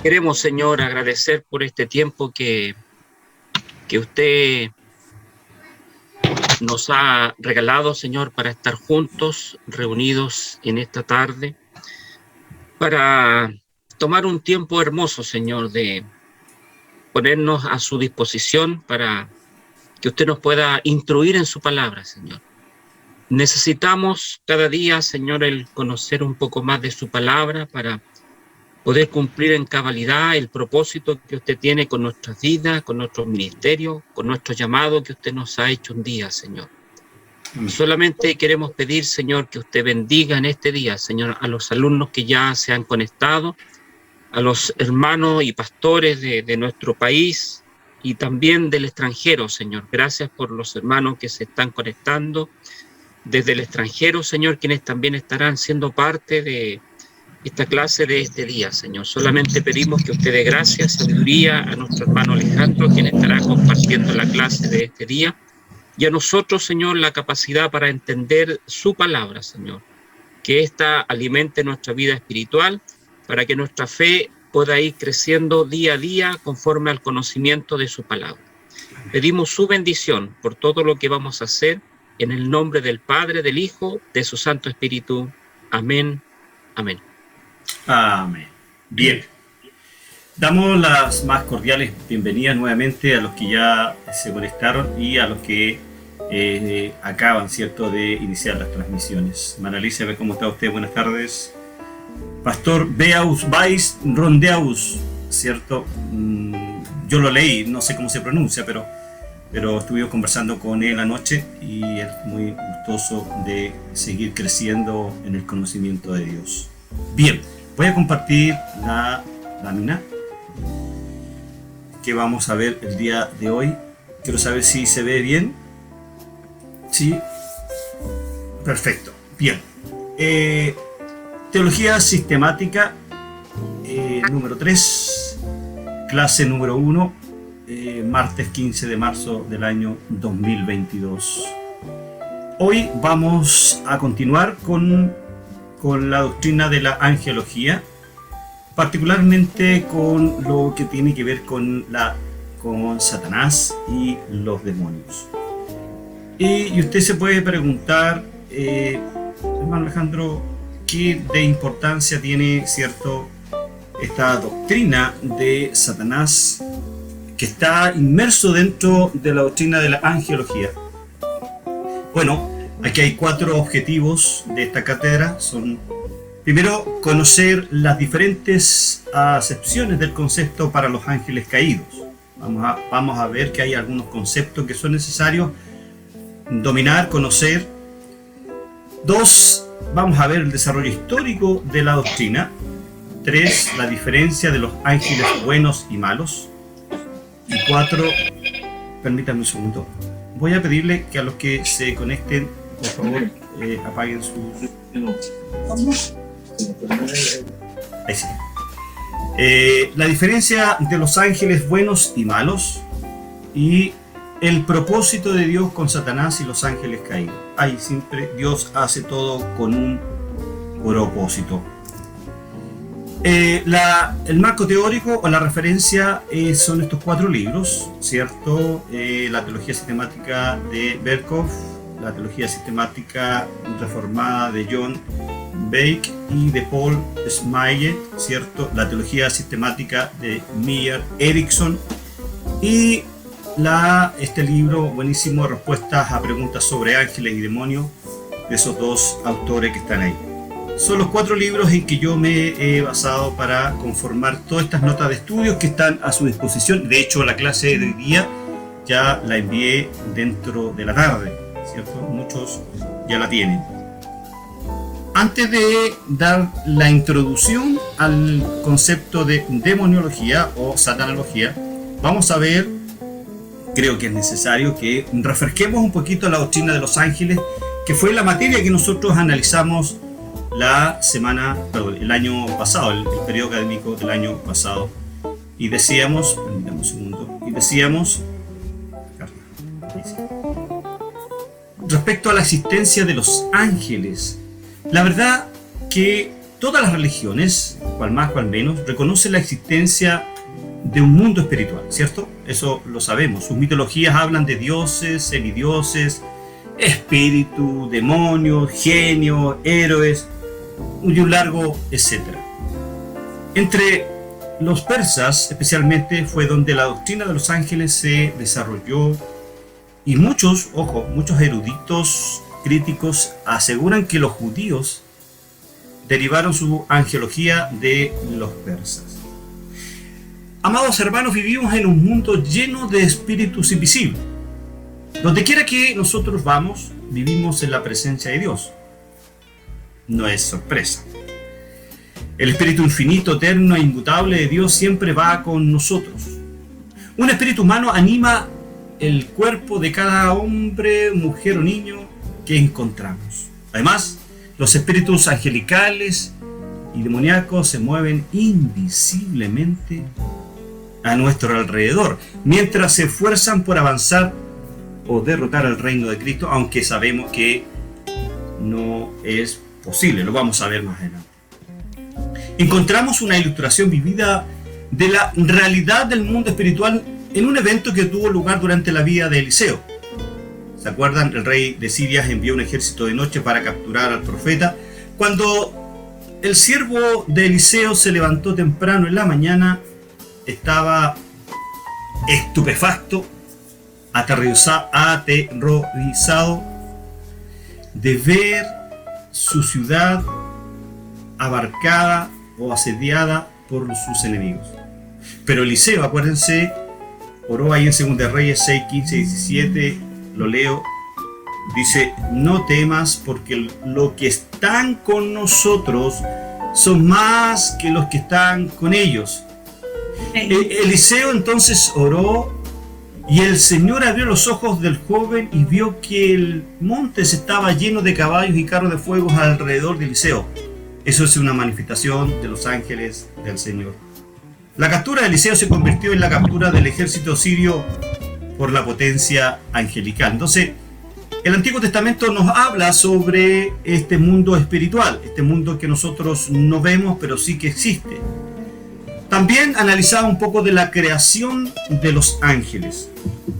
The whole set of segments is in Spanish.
Queremos, Señor, agradecer por este tiempo que usted nos ha regalado, Señor, para estar juntos, reunidos en esta tarde, para tomar un tiempo hermoso, Señor, de ponernos a su disposición para que usted nos pueda instruir en su palabra, Señor. Necesitamos cada día, Señor, el conocer un poco más de su palabra para poder cumplir en cabalidad el propósito que usted tiene con nuestras vidas, con nuestros ministerios, con nuestro llamado que usted nos ha hecho un día, Señor. Solamente queremos pedir, Señor, que usted bendiga en este día, Señor, a los alumnos que ya se han conectado, a los hermanos y pastores de nuestro país y también del extranjero, Señor. Gracias por los hermanos que se están conectando desde el extranjero, Señor, quienes también estarán siendo parte de esta clase de este día, Señor. Solamente pedimos que usted dé gracia, sabiduría a nuestro hermano Alejandro, quien estará compartiendo la clase de este día, y a nosotros, Señor, la capacidad para entender su palabra, Señor. Que ésta alimente nuestra vida espiritual, para que nuestra fe pueda ir creciendo día a día conforme al conocimiento de su palabra. Pedimos su bendición por todo lo que vamos a hacer, en el nombre del Padre, del Hijo, de su Santo Espíritu. Amén. Amén. Amén. Bien. Damos las más cordiales bienvenidas nuevamente a los que ya se conectaron y a los que acaban, ¿cierto?, de iniciar las transmisiones. María Alicia, ¿cómo está usted? Buenas tardes. Pastor Beaus Vais Rondeaus, ¿cierto? Yo lo leí, no sé cómo se pronuncia, pero estuve conversando con él anoche y es muy gustoso de seguir creciendo en el conocimiento de Dios. Bien, voy a compartir la lámina que vamos a ver el día de hoy. Quiero saber si se ve bien. Sí, perfecto. Bien. Teología sistemática, número 3, clase número 1, martes 15 de marzo del año 2022. Hoy vamos a continuar con la doctrina de la angelología, particularmente con lo que tiene que ver con Satanás y los demonios. Y usted se puede preguntar, hermano Alejandro, ¿qué de importancia tiene, cierto, esta doctrina de Satanás que está inmerso dentro de la doctrina de la angelología? Bueno, aquí hay 4 objetivos de esta cátedra. Son, primero, conocer las diferentes acepciones del concepto para los ángeles caídos. Vamos a ver que hay algunos conceptos que son necesarios dominar, conocer. 2, vamos a ver el desarrollo histórico de la doctrina. 3, la diferencia de los ángeles buenos y malos. Y 4, permítanme un segundo. Voy a pedirle que a los que se conecten, por favor, apaguen sus... Ahí sí. La diferencia de los ángeles buenos y malos y el propósito de Dios con Satanás y los ángeles caídos. Ahí siempre Dios hace todo con un propósito. El marco teórico o la referencia son estos 4 libros, ¿cierto? La teología sistemática de Berkhoff, la teología sistemática reformada de John Bake y de Paul Smyet, ¿cierto? La teología sistemática de Meyer Erickson y este libro buenísimo, Respuestas a preguntas sobre ángeles y demonios, de esos 2 autores que están ahí. Son los 4 libros en que yo me he basado para conformar todas estas notas de estudios que están a su disposición. De hecho, la clase de hoy día ya la envié dentro de la tarde, ¿cierto? Muchos ya la tienen. Antes de dar la introducción al concepto de demoniología o satanología, vamos a ver, creo que es necesario que refresquemos un poquito la doctrina de los ángeles, que fue la materia que nosotros analizamos el año pasado, el periodo académico del año pasado. Y decíamos, permítame un segundo, respecto a la existencia de los ángeles, la verdad que todas las religiones, cual más, cual menos, reconoce la existencia de un mundo espiritual, ¿cierto? Eso lo sabemos. Sus mitologías hablan de dioses, semidioses, espíritu, demonios, genios, héroes y un largo etcétera. Entre los persas especialmente fue donde la doctrina de los ángeles se desarrolló, y muchos eruditos críticos aseguran que los judíos derivaron su angelología de los persas. Amados hermanos, vivimos en un mundo lleno de espíritus invisibles. Donde quiera que nosotros vamos, vivimos en la presencia de Dios. No es sorpresa. El espíritu infinito, eterno e inmutable de Dios siempre va con nosotros. Un espíritu humano anima el cuerpo de cada hombre, mujer o niño que encontramos. Además, los espíritus angelicales y demoníacos se mueven invisiblemente a nuestro alrededor, mientras se esfuerzan por avanzar o derrotar al reino de Cristo, aunque sabemos que no es posible, lo vamos a ver más adelante. Encontramos una ilustración vivida de la realidad del mundo espiritual en un evento que tuvo lugar durante la vida de Eliseo. ¿Se acuerdan? El rey de Siria envió un ejército de noche para capturar al profeta. Cuando el siervo de Eliseo se levantó temprano en la mañana, estaba estupefacto, aterrorizado de ver su ciudad abarcada o asediada por sus enemigos. Pero Eliseo, acuérdense, oró ahí en 2 Reyes 6, 15 y 17, lo leo, dice: no temas, porque los que están con nosotros son más que los que están con ellos. Eliseo entonces oró, y el Señor abrió los ojos del joven y vio que el monte estaba lleno de caballos y carros de fuego alrededor de Eliseo. Eso es una manifestación de los ángeles del Señor. La captura de Eliseo se convirtió en la captura del ejército sirio por la potencia angelical. Entonces, el Antiguo Testamento nos habla sobre este mundo espiritual, este mundo que nosotros no vemos, pero sí que existe. También analizaba un poco de la creación de los ángeles.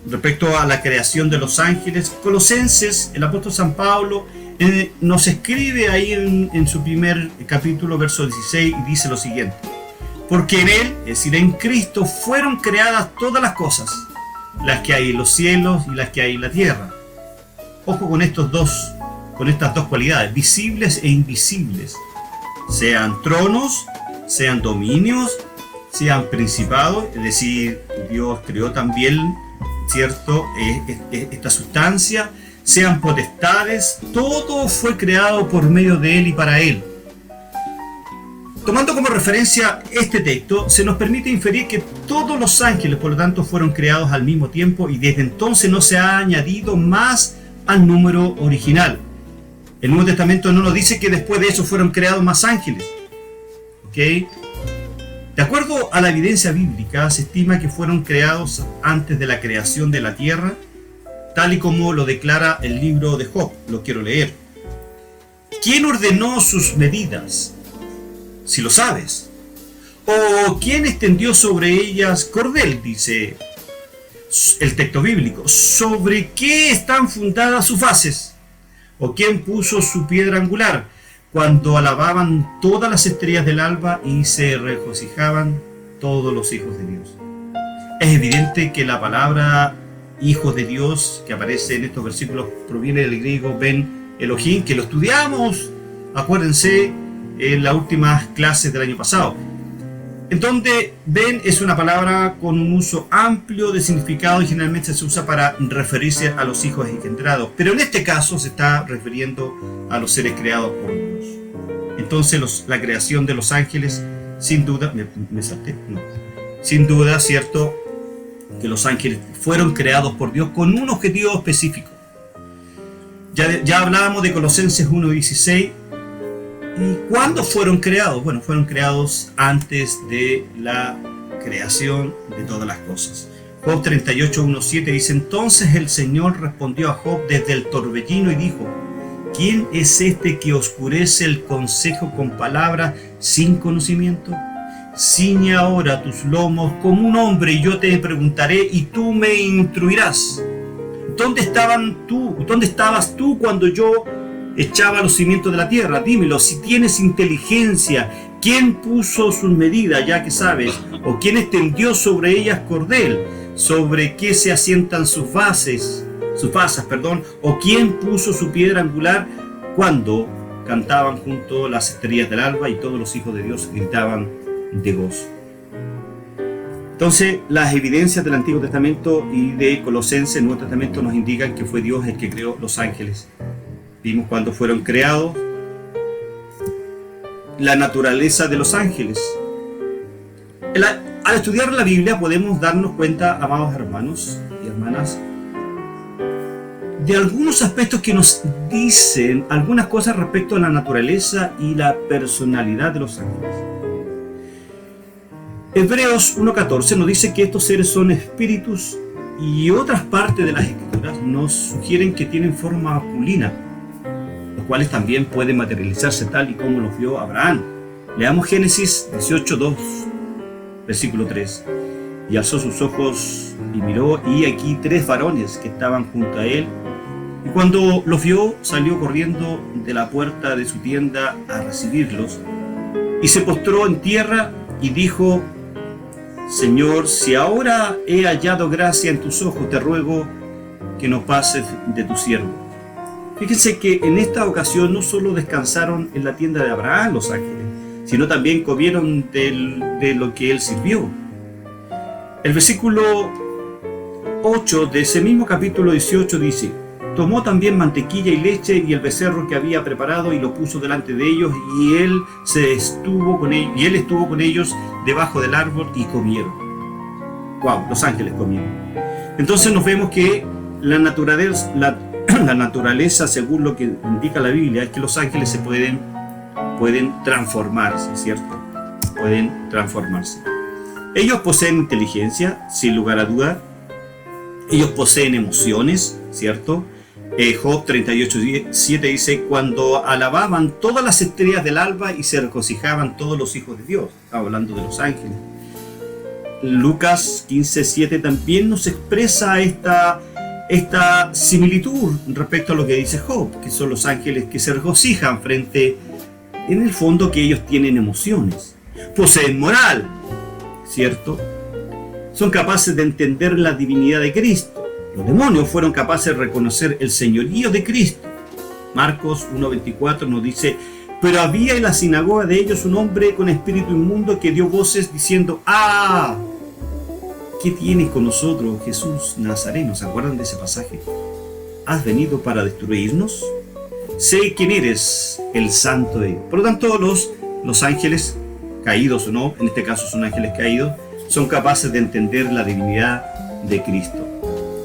Respecto a la creación de los ángeles, Colosenses, el apóstol San Pablo, nos escribe ahí en su primer capítulo, verso 16, y dice lo siguiente: porque en Él, es decir, en Cristo, fueron creadas todas las cosas, las que hay en los cielos y las que hay en la tierra. Ojo con estas dos cualidades, visibles e invisibles. Sean tronos, sean dominios, sean principados, es decir, Dios creó también, ¿cierto?, esta sustancia, sean potestades, todo fue creado por medio de Él y para Él. Tomando como referencia este texto, se nos permite inferir que todos los ángeles, por lo tanto, fueron creados al mismo tiempo, y desde entonces no se ha añadido más al número original. El Nuevo Testamento no nos dice que después de eso fueron creados más ángeles. ¿Ok? De acuerdo a la evidencia bíblica, se estima que fueron creados antes de la creación de la tierra, tal y como lo declara el libro de Job. Lo quiero leer. ¿Quién ordenó sus medidas? Si lo sabes. ¿O quién extendió sobre ellas cordel? Dice el texto bíblico. ¿Sobre qué están fundadas sus fases? ¿O quién puso su piedra angular? Cuando alababan todas las estrellas del alba y se regocijaban todos los hijos de Dios. Es evidente que la palabra hijos de Dios que aparece en estos versículos proviene del griego Ben Elohim, que lo estudiamos, acuérdense, en las últimas clases del año pasado, en donde Ben es una palabra con un uso amplio de significado y generalmente se usa para referirse a los hijos engendrados, pero en este caso se está refiriendo a los seres creados por Dios. Entonces la creación de los ángeles, sin duda, sin duda, cierto, que los ángeles fueron creados por Dios con un objetivo específico. Ya hablábamos de Colosenses 1:16. ¿Y cuándo fueron creados? Bueno, fueron creados antes de la creación de todas las cosas. Job 38:1-7 dice: entonces el Señor respondió a Job desde el torbellino y dijo: ¿quién es este que oscurece el consejo con palabras, sin conocimiento? Ciñe ahora tus lomos como un hombre, y yo te preguntaré, y tú me instruirás. ¿Dónde estabas tú cuando yo echaba los cimientos de la tierra? Dímelo, si tienes inteligencia. ¿Quién puso sus medidas, ya que sabes? ¿O quién extendió sobre ellas cordel? ¿Sobre qué se asientan sus basas, ¿O quién puso su piedra angular cuando cantaban junto las estrellas del alba y todos los hijos de Dios gritaban de gozo? Entonces, las evidencias del Antiguo Testamento y de Colosenses, el Nuevo Testamento, nos indican que fue Dios el que creó los ángeles. Vimos cuando fueron creados, la naturaleza de los ángeles. Al estudiar la Biblia podemos darnos cuenta, amados hermanos y hermanas, de algunos aspectos que nos dicen algunas cosas respecto a la naturaleza y la personalidad de los ángeles. Hebreos 1:14 nos dice que estos seres son espíritus, y otras partes de las Escrituras nos sugieren que tienen forma masculina, los cuales también pueden materializarse tal y como los vio Abraham. Leamos Génesis 18:2, versículo 3. Y alzó sus ojos y miró, y aquí 3 varones que estaban junto a él. Y cuando los vio, salió corriendo de la puerta de su tienda a recibirlos, y se postró en tierra y dijo: Señor, si ahora he hallado gracia en tus ojos, te ruego que no pases de tu siervo. Fíjense que en esta ocasión no solo descansaron en la tienda de Abraham los ángeles, sino también comieron de lo que él sirvió. El versículo 8 de ese mismo capítulo 18 dice: tomó también mantequilla y leche y el becerro que había preparado y lo puso delante de ellos, y él estuvo con ellos debajo del árbol y comieron. Wow, los ángeles comieron. Entonces nos vemos que la naturaleza, según lo que indica la Biblia, es que los ángeles se pueden transformarse, ¿cierto? Pueden transformarse. Ellos poseen inteligencia, sin lugar a duda. Ellos poseen emociones, ¿cierto? Job 38:7 dice: cuando alababan todas las estrellas del alba y se regocijaban todos los hijos de Dios. Estaba hablando de los ángeles. Lucas 15:7 también nos expresa esta similitud respecto a lo que dice Job, que son los ángeles que se regocijan frente, en el fondo, que ellos tienen emociones, poseen moral, ¿cierto? Son capaces de entender la divinidad de Cristo. Los demonios fueron capaces de reconocer el señorío de Cristo. Marcos 1:24 nos dice: pero había en la sinagoga de ellos un hombre con espíritu inmundo que dio voces diciendo: ¡ah! ¿Qué tienes con nosotros, Jesús Nazareno? ¿Se acuerdan de ese pasaje? ¿Has venido para destruirnos? Sé quién eres, el santo de Dios. Por lo tanto, los ángeles, caídos o no, en este caso son ángeles caídos, son capaces de entender la divinidad de Cristo.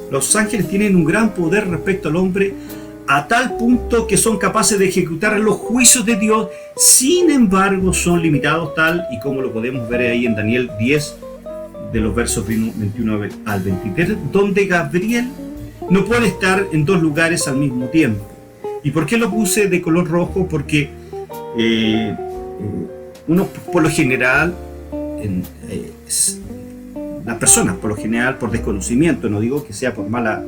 Los ángeles tienen un gran poder respecto al hombre, a tal punto que son capaces de ejecutar los juicios de Dios. Sin embargo, son limitados, tal y como lo podemos ver ahí en Daniel 10, de los versos 21 al 23, donde Gabriel no puede estar en 2 lugares al mismo tiempo. ¿Y por qué lo puse de color rojo? Porque uno, por lo general, las personas, por lo general, por desconocimiento, no digo que sea por mala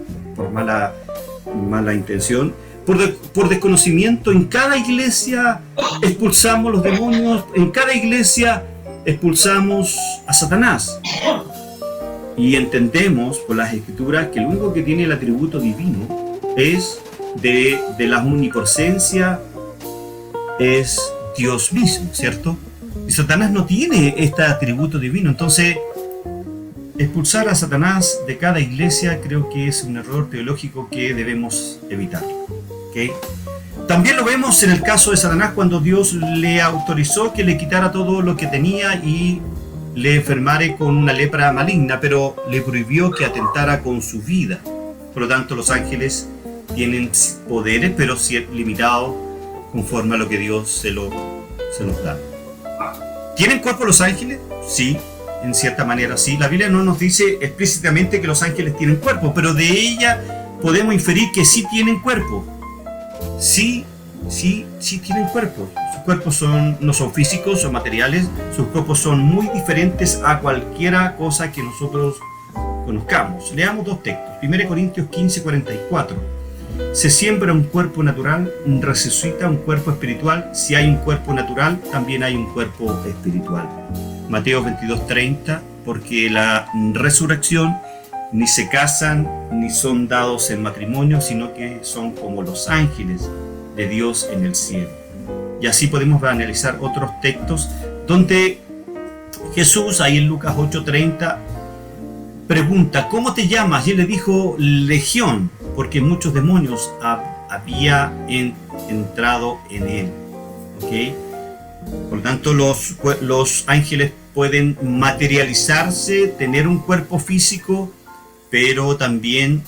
intención, por desconocimiento, en cada iglesia expulsamos los demonios, en cada iglesia expulsamos a Satanás. Y entendemos por las Escrituras que el único que tiene el atributo divino es de la omnipresencia, es Dios mismo, ¿cierto? Y Satanás no tiene este atributo divino. Entonces, expulsar a Satanás de cada iglesia creo que es un error teológico que debemos evitar, ¿okay? También lo vemos en el caso de Satanás, cuando Dios le autorizó que le quitara todo lo que tenía y le enfermara con una lepra maligna, pero le prohibió que atentara con su vida. Por lo tanto, los ángeles tienen poderes, pero limitados conforme a lo que Dios se los da. ¿Tienen cuerpo los ángeles? Sí, en cierta manera sí. La Biblia no nos dice explícitamente que los ángeles tienen cuerpo, pero de ella podemos inferir que sí tienen cuerpo. Sí sí tienen cuerpos. Sus cuerpos no son físicos, son materiales. Sus cuerpos son muy diferentes a cualquiera cosa que nosotros conozcamos. Leamos dos textos. 1 Corintios 15:44. Se siembra un cuerpo natural, resucita un cuerpo espiritual. Si hay un cuerpo natural, también hay un cuerpo espiritual. Mateo 22:30. Porque la resurrección ni se casan ni son dados en matrimonio, sino que son como los ángeles de Dios en el cielo. Y así podemos analizar otros textos donde Jesús, ahí en Lucas 8:30, pregunta: ¿cómo te llamas? Y él le dijo: Legión, porque muchos demonios había entrado en él. ¿Okay? Por lo tanto, los ángeles pueden materializarse, tener un cuerpo físico, pero también,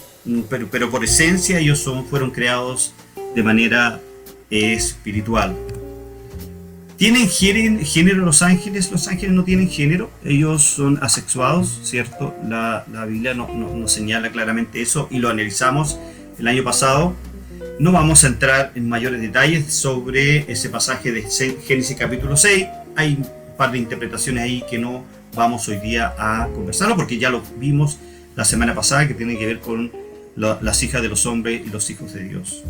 pero por esencia ellos fueron creados de manera espiritual. ¿Tienen género los ángeles? Los ángeles no tienen género, ellos son asexuados, ¿cierto? La Biblia no señala claramente eso y lo analizamos el año pasado. No vamos a entrar en mayores detalles sobre ese pasaje de Génesis capítulo 6. Hay un par de interpretaciones ahí que no vamos hoy día a conversarlo porque ya lo vimos la semana pasada, que tiene que ver con las hijas de los hombres y los hijos de Dios.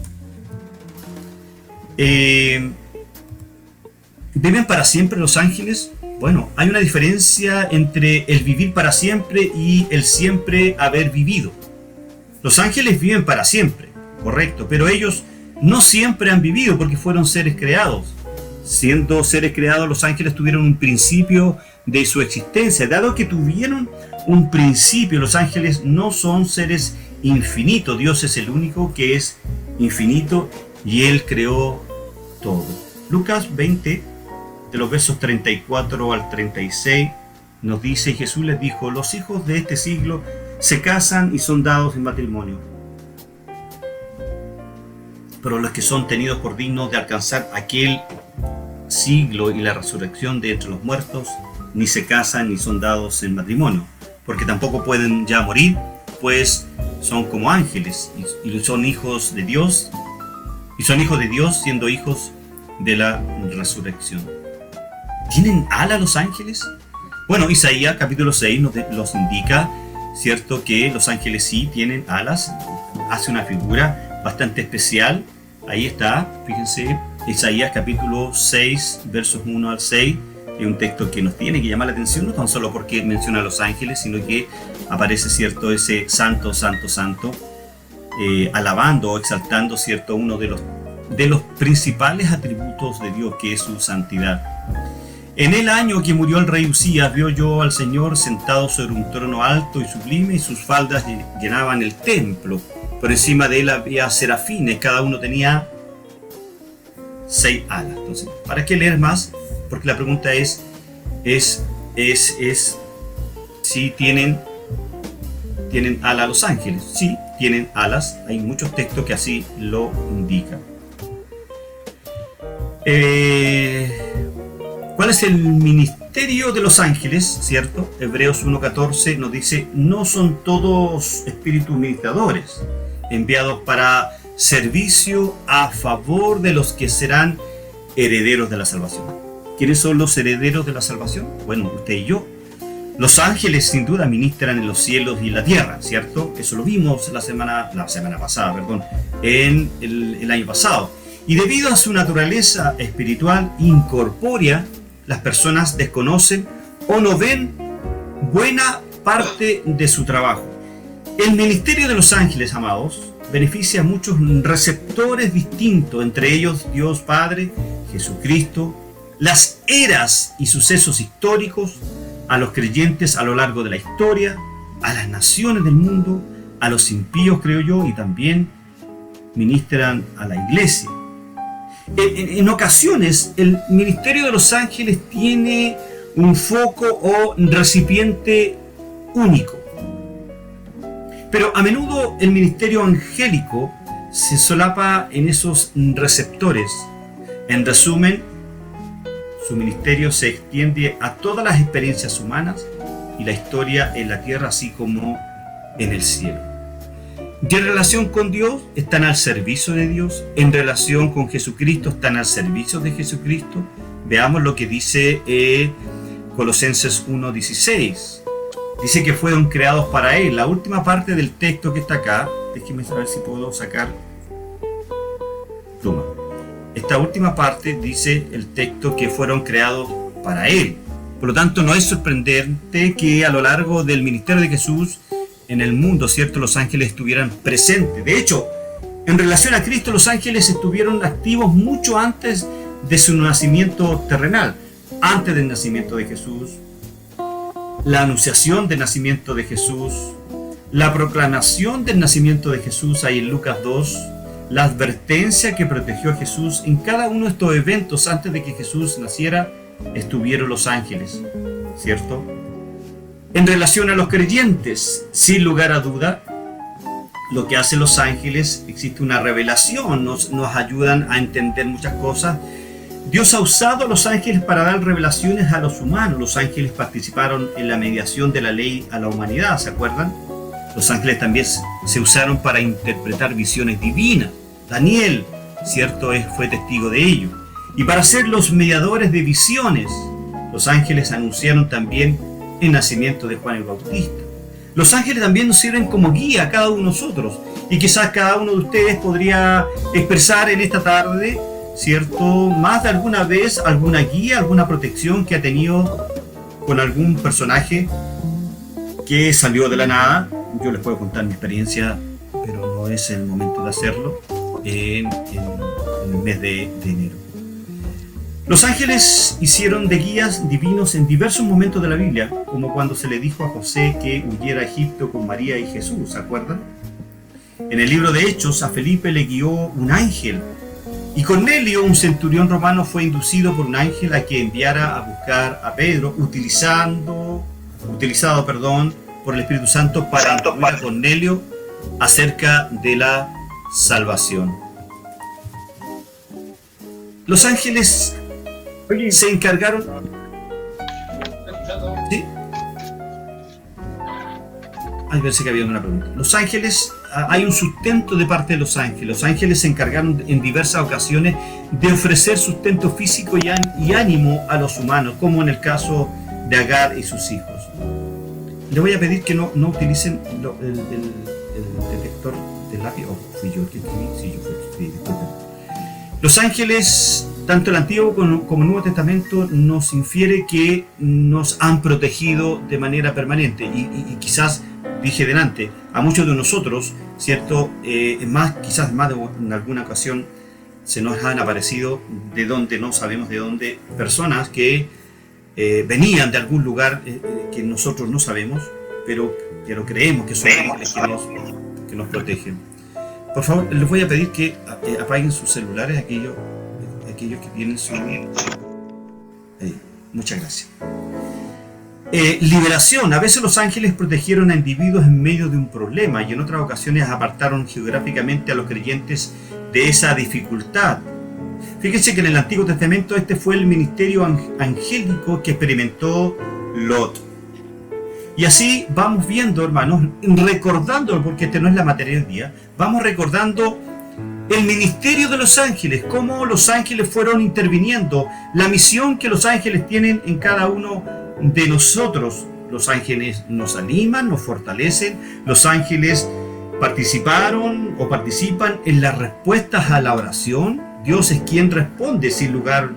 ¿Viven para siempre los ángeles? Bueno, hay una diferencia entre el vivir para siempre y el siempre haber vivido. Los ángeles viven para siempre, correcto, pero ellos no siempre han vivido porque fueron seres creados. Siendo seres creados, los ángeles tuvieron un principio de su existencia. Dado que tuvieron un principio, los ángeles no son seres infinitos. Dios es el único que es infinito y Él creó todo. Lucas 20, de los versos 34 al 36, nos dice: Jesús les dijo: los hijos de este siglo se casan y son dados en matrimonio, pero los que son tenidos por dignos de alcanzar aquel siglo y la resurrección de entre los muertos, ni se casan ni son dados en matrimonio, porque tampoco pueden ya morir, pues son como ángeles y son hijos de Dios, y son hijos de Dios siendo hijos de la resurrección. ¿Tienen alas los ángeles? Bueno, Isaías capítulo 6 nos indica, cierto, que los ángeles sí tienen alas. Hace una figura bastante especial. Ahí está, fíjense, Isaías capítulo 6, versos 1 al 6. Es un texto que nos tiene que llamar la atención, no tan solo porque menciona a los ángeles, sino que aparece, cierto, ese santo, santo, santo, alabando o exaltando, cierto, uno de los principales atributos de Dios, que es su santidad. En el año que murió el rey Usías, vio yo al Señor sentado sobre un trono alto y sublime, y sus faldas llenaban el templo. Por encima de él había serafines, cada uno tenía 6 alas. Entonces, ¿para qué leer más? Porque la pregunta es si tienen alas los ángeles. Sí, tienen alas. Hay muchos textos que así lo indican. ¿Cuál es el ministerio de los ángeles? ¿Cierto? Hebreos 1:14 nos dice: no son todos espíritus ministradores, enviados para servicio a favor de los que serán herederos de la salvación. ¿Quiénes son los herederos de la salvación? Bueno, usted y yo. Los ángeles sin duda ministran en los cielos y en la tierra, ¿cierto? Eso lo vimos la semana pasada, en el año pasado. Y debido a su naturaleza espiritual incorpórea, las personas desconocen o no ven buena parte de su trabajo. El ministerio de los ángeles, amados, beneficia a muchos receptores distintos, entre ellos Dios Padre, Jesucristo, las eras y sucesos históricos, a los creyentes a lo largo de la historia, a las naciones del mundo, a los impíos, creo yo, y también ministran a la iglesia. En ocasiones, el ministerio de los ángeles tiene un foco o recipiente único. Pero a menudo el ministerio angélico se solapa en esos receptores. En resumen, su ministerio se extiende a todas las experiencias humanas y la historia en la tierra, así como en el cielo. Y en relación con Dios, están al servicio de Dios. En relación con Jesucristo, están al servicio de Jesucristo. Veamos lo que dice Colosenses 1:16. Dice que fueron creados para Él. La última parte del texto que está acá, déjenme saber si puedo sacar pluma. Esta última parte dice el texto que fueron creados para Él. Por lo tanto, no es sorprendente que a lo largo del ministerio de Jesús en el mundo, ¿cierto?, los ángeles estuvieran presentes. De hecho, en relación a Cristo, los ángeles estuvieron activos mucho antes de su nacimiento terrenal, antes del nacimiento de Jesús, la anunciación del nacimiento de Jesús, la proclamación del nacimiento de Jesús ahí en Lucas 2, la advertencia que protegió a Jesús. En cada uno de estos eventos, antes de que Jesús naciera, estuvieron los ángeles, ¿cierto? En relación a los creyentes, sin lugar a duda, lo que hacen los ángeles, existe una revelación, nos ayudan a entender muchas cosas. Dios ha usado a los ángeles para dar revelaciones a los humanos. Los ángeles participaron en la mediación de la ley a la humanidad, ¿se acuerdan? Los ángeles también se usaron para interpretar visiones divinas. Daniel, ¿cierto?, fue testigo de ello. Y para ser los mediadores de visiones, los ángeles anunciaron también el nacimiento de Juan el Bautista. Los ángeles también nos sirven como guía a cada uno de nosotros. Y quizás cada uno de ustedes podría expresar en esta tarde, ¿cierto?, más de alguna vez alguna guía, alguna protección que ha tenido con algún personaje que salió de la nada. Yo les puedo contar mi experiencia, pero no es el momento de hacerlo en el mes de enero. Los ángeles hicieron de guías divinos en diversos momentos de la Biblia, como cuando se le dijo a José que huyera a Egipto con María y Jesús, ¿se acuerdan? En el libro de Hechos, a Felipe le guió un ángel, y Cornelio, un centurión romano, fue inducido por un ángel a que enviara a buscar a Pedro, utilizado por el Espíritu Santo para instruir a Cornelio acerca de la salvación. Los ángeles se encargaron. ¿Sí? Ay, pensé que había una pregunta. Los ángeles, hay un sustento de parte de los ángeles. Los ángeles se encargaron en diversas ocasiones de ofrecer sustento físico y ánimo a los humanos, como en el caso de Agar y sus hijos. Le voy a pedir que no utilicen el detector de lápiz. Fui yo el que escribí. Sí, yo fui el que escribí. Los ángeles, tanto el Antiguo como el Nuevo Testamento, nos infiere que nos han protegido de manera permanente. Y quizás, dije delante, a muchos de nosotros, ¿cierto? Quizás más de en alguna ocasión se nos han aparecido, de donde no sabemos de dónde, personas que venían de algún lugar que nosotros no sabemos, pero creemos que son ángeles que nos protegen. Por favor, les voy a pedir que apaguen sus celulares, aquellos que tienen su... muchas gracias. Liberación. A veces los ángeles protegieron a individuos en medio de un problema y en otras ocasiones apartaron geográficamente a los creyentes de esa dificultad. Fíjense que en el Antiguo Testamento este fue el ministerio angélico que experimentó Lot. Y así vamos viendo, hermanos, recordándolo, porque este no es la materia del día, vamos recordando el ministerio de los ángeles, cómo los ángeles fueron interviniendo, la misión que los ángeles tienen en cada uno de nosotros. Los ángeles nos animan, nos fortalecen, los ángeles participaron o participan en las respuestas a la oración. Dios es quien responde sin lugar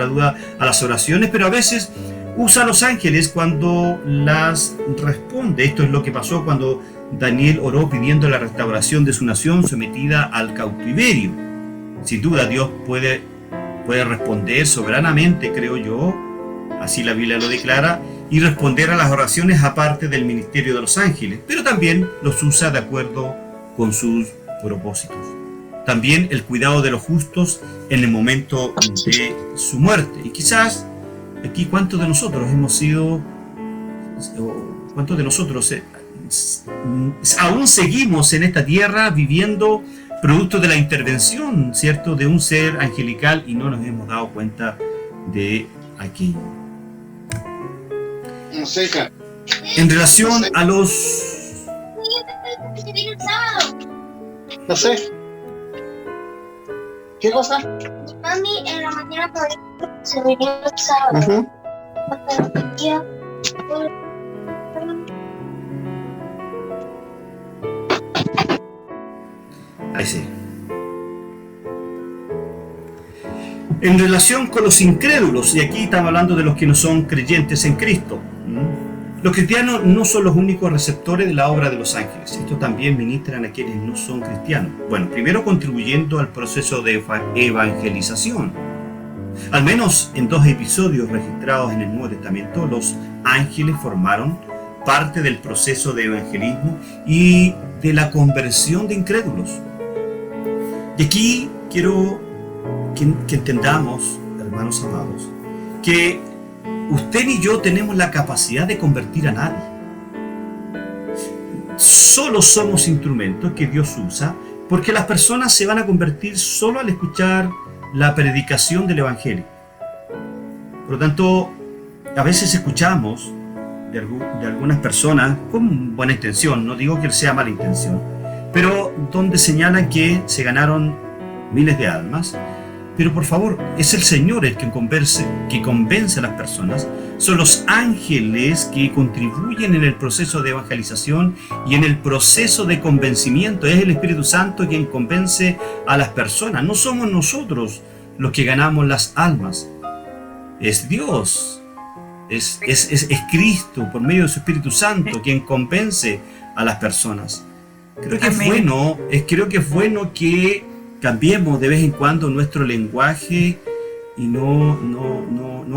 a duda a las oraciones, pero a veces usa a los ángeles cuando las responde. Esto es lo que pasó cuando Daniel oró pidiendo la restauración de su nación sometida al cautiverio. Sin duda Dios puede responder soberanamente, creo yo, así la Biblia lo declara, y responder a las oraciones aparte del ministerio de los ángeles, pero también los usa de acuerdo con sus propósitos. También el cuidado de los justos en el momento de su muerte. Y quizás aquí cuántos de nosotros aún seguimos en esta tierra viviendo producto de la intervención, ¿cierto?, de un ser angelical y no nos hemos dado cuenta de aquello. En relación a los No sé. ¿Qué cosa? Mami en la mañana por ejemplo, se venía el sábado. Ahí sí. En relación con los incrédulos, y aquí estamos hablando de los que no son creyentes en Cristo, los cristianos no son los únicos receptores de la obra de los ángeles. Esto también ministran a quienes no son cristianos. Bueno, primero contribuyendo al proceso de evangelización. Al menos en 2 episodios registrados en el Nuevo Testamento, los ángeles formaron parte del proceso de evangelismo y de la conversión de incrédulos. Y aquí quiero que entendamos, hermanos amados, que usted y yo tenemos la capacidad de convertir a nadie. Solo somos instrumentos que Dios usa, porque las personas se van a convertir solo al escuchar la predicación del Evangelio. Por lo tanto, a veces escuchamos de algunas personas con buena intención, no digo que sea mala intención, pero donde señalan que se ganaron miles de almas. Pero por favor, es el Señor el que convence a las personas. Son los ángeles que contribuyen en el proceso de evangelización y en el proceso de convencimiento. Es el Espíritu Santo quien convence a las personas. No somos nosotros los que ganamos las almas. Es Dios. Es Cristo por medio de su Espíritu Santo quien convence a las personas. Creo que es bueno que cambiemos de vez en cuando nuestro lenguaje y no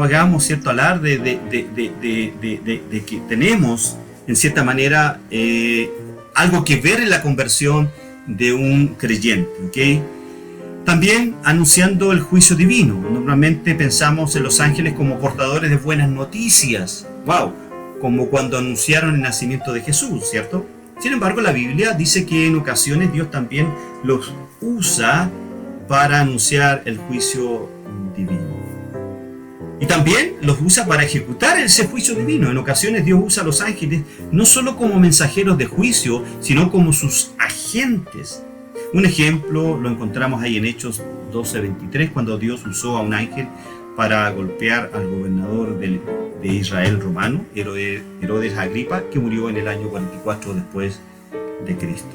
hagamos cierto alarde de que tenemos, en cierta manera, algo que ver en la conversión de un creyente. ¿Okay? También anunciando el juicio divino. Normalmente pensamos en los ángeles como portadores de buenas noticias. ¡Wow! Como cuando anunciaron el nacimiento de Jesús, ¿cierto? Sin embargo, la Biblia dice que en ocasiones Dios también los usa para anunciar el juicio divino. Y también los usa para ejecutar ese juicio divino. En ocasiones Dios usa a los ángeles no solo como mensajeros de juicio, sino como sus agentes. Un ejemplo lo encontramos ahí en Hechos 12:23, cuando Dios usó a un ángel para golpear al gobernador de Israel romano, Herodes Agripa, que murió en el año 44 después de Cristo.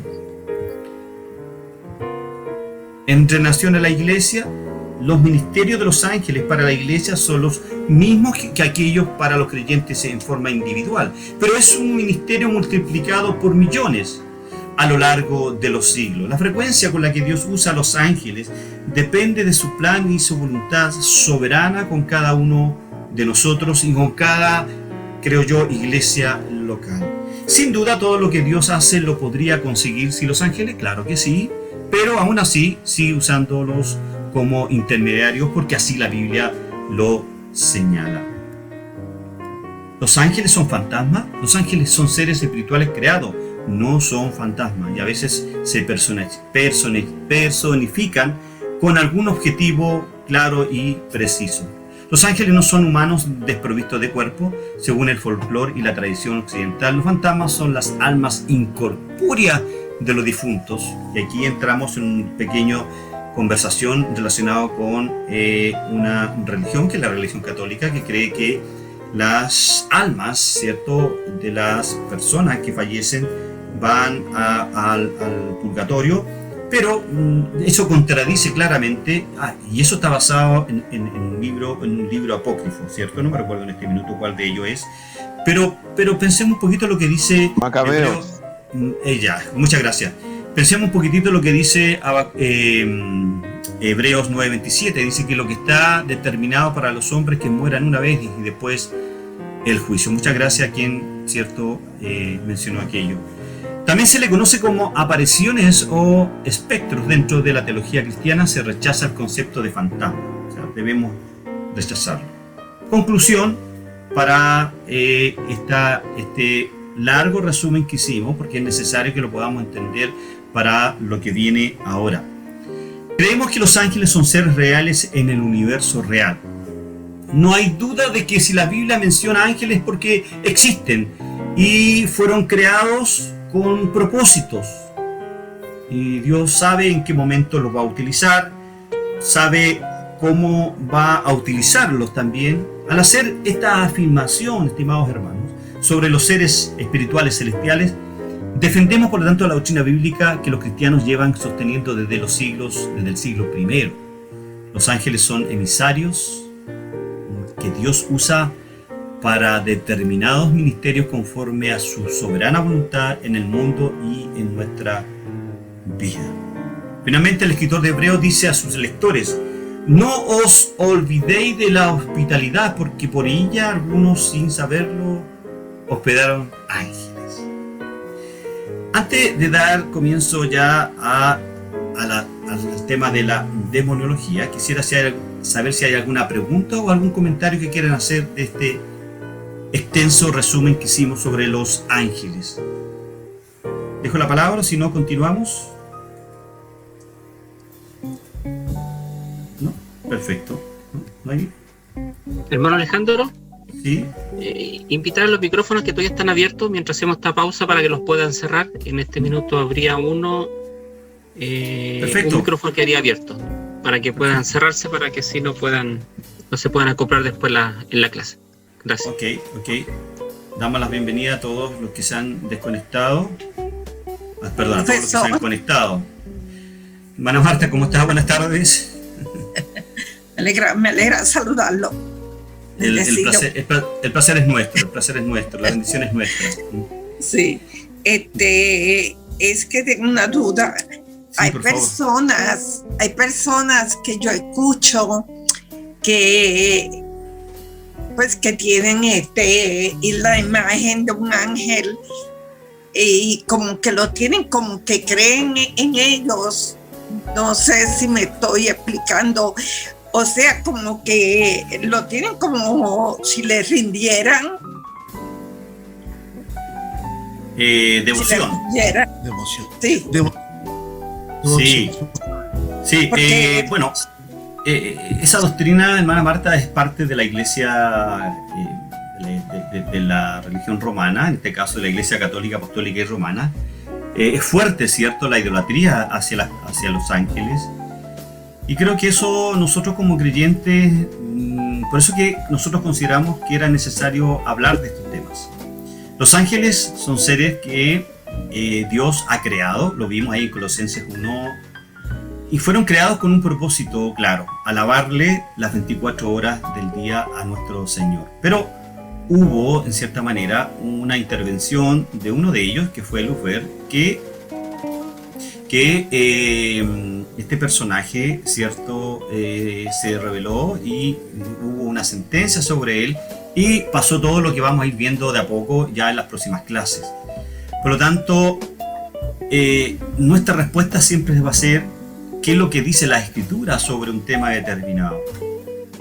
En relación a la iglesia, los ministerios de los ángeles para la iglesia son los mismos que aquellos para los creyentes en forma individual, pero es un ministerio multiplicado por millones a lo largo de los siglos. La frecuencia con la que Dios usa a los ángeles depende de su plan y su voluntad soberana con cada uno de nosotros y con cada, creo yo, iglesia local. Sin duda, todo lo que Dios hace lo podría conseguir sin los ángeles, claro que sí, pero aún así sigue usándolos como intermediarios porque así la Biblia lo señala. ¿Los ángeles son fantasmas? Los ángeles son seres espirituales creados, no son fantasmas, y a veces se personifican con algún objetivo claro y preciso. Los ángeles no son humanos desprovistos de cuerpo, según el folclore y la tradición occidental. Los fantasmas son las almas incorpóreas de los difuntos, y aquí entramos en una pequeña conversación relacionada con una religión, que es la religión católica, que cree que las almas, ¿cierto?, de las personas que fallecen van al purgatorio, pero eso contradice claramente, y eso está basado en un libro apócrifo, ¿cierto? No me recuerdo en este minuto cuál de ellos es, pero pensemos un poquito lo que dice Macabeos. Muchas gracias. Pensemos un poquitito lo que dice Hebreos 9:27, dice que lo que está determinado para los hombres que mueran una vez y después el juicio. Muchas gracias a quien, ¿cierto?, mencionó aquello. También se le conoce como apariciones o espectros. Dentro de la teología cristiana se rechaza el concepto de fantasma, o sea, debemos rechazarlo. Conclusión para este largo resumen que hicimos, porque es necesario que lo podamos entender para lo que viene ahora. Creemos que los ángeles son seres reales en el universo real. No hay duda de que si la Biblia menciona ángeles es porque existen y fueron creados con propósitos. y Dios sabe en qué momento los va a utilizar, sabe cómo va a utilizarlos también. Al hacer esta afirmación, estimados hermanos, sobre los seres espirituales celestiales, defendemos por lo tanto la doctrina bíblica que los cristianos llevan sosteniendo desde los siglos, desde el siglo I. Los ángeles son emisarios que Dios usa para determinados ministerios conforme a su soberana voluntad en el mundo y en nuestra vida. Finalmente, el escritor de Hebreos dice a sus lectores: no os olvidéis de la hospitalidad, porque por ella algunos, sin saberlo, hospedaron ángeles. Antes de dar comienzo ya al tema de la demoniología, quisiera saber si hay alguna pregunta o algún comentario que quieran hacer de este extenso resumen que hicimos sobre los ángeles. Dejo la palabra, si no, continuamos. ¿No? Perfecto. ¿No hay? Hermano Alejandro, Sí. invitar a los micrófonos que todavía están abiertos mientras hacemos esta pausa para que los puedan cerrar. En este minuto habría un micrófono que haría abierto para que puedan cerrarse, para que así no se puedan acoplar después en la clase. Gracias. Ok. Damos la bienvenida a todos los que se han desconectado. Perdón, a todos los que se han conectado. Hermana Marta, ¿cómo estás? Buenas tardes. Me alegra saludarlo. El placer es nuestro, la bendición es nuestra. Sí, es que tengo una duda. Sí, hay personas que yo escucho que pues que tienen y la imagen de un ángel y como que lo tienen, como que creen en ellos. No sé si me estoy explicando. O sea, como que lo tienen como si les rindieran. Devoción. Devoción. Sí. Sí. Bueno, esa doctrina, hermana Marta, es parte de la iglesia, de la religión romana, en este caso de la iglesia católica, apostólica y romana. Es fuerte, ¿cierto?, la idolatría hacia los ángeles. Y creo que eso nosotros como creyentes, por eso que nosotros consideramos que era necesario hablar de estos temas. Los ángeles son seres que Dios ha creado, lo vimos ahí en Colosenses 1, y fueron creados con un propósito claro: alabarle las 24 horas del día a nuestro Señor. Pero hubo, en cierta manera, una intervención de uno de ellos, que fue Lucifer, que este personaje, ¿cierto?, se reveló y hubo una sentencia sobre él, y pasó todo lo que vamos a ir viendo de a poco ya en las próximas clases. Por lo tanto, nuestra respuesta siempre va a ser qué es lo que dice la Escritura sobre un tema determinado,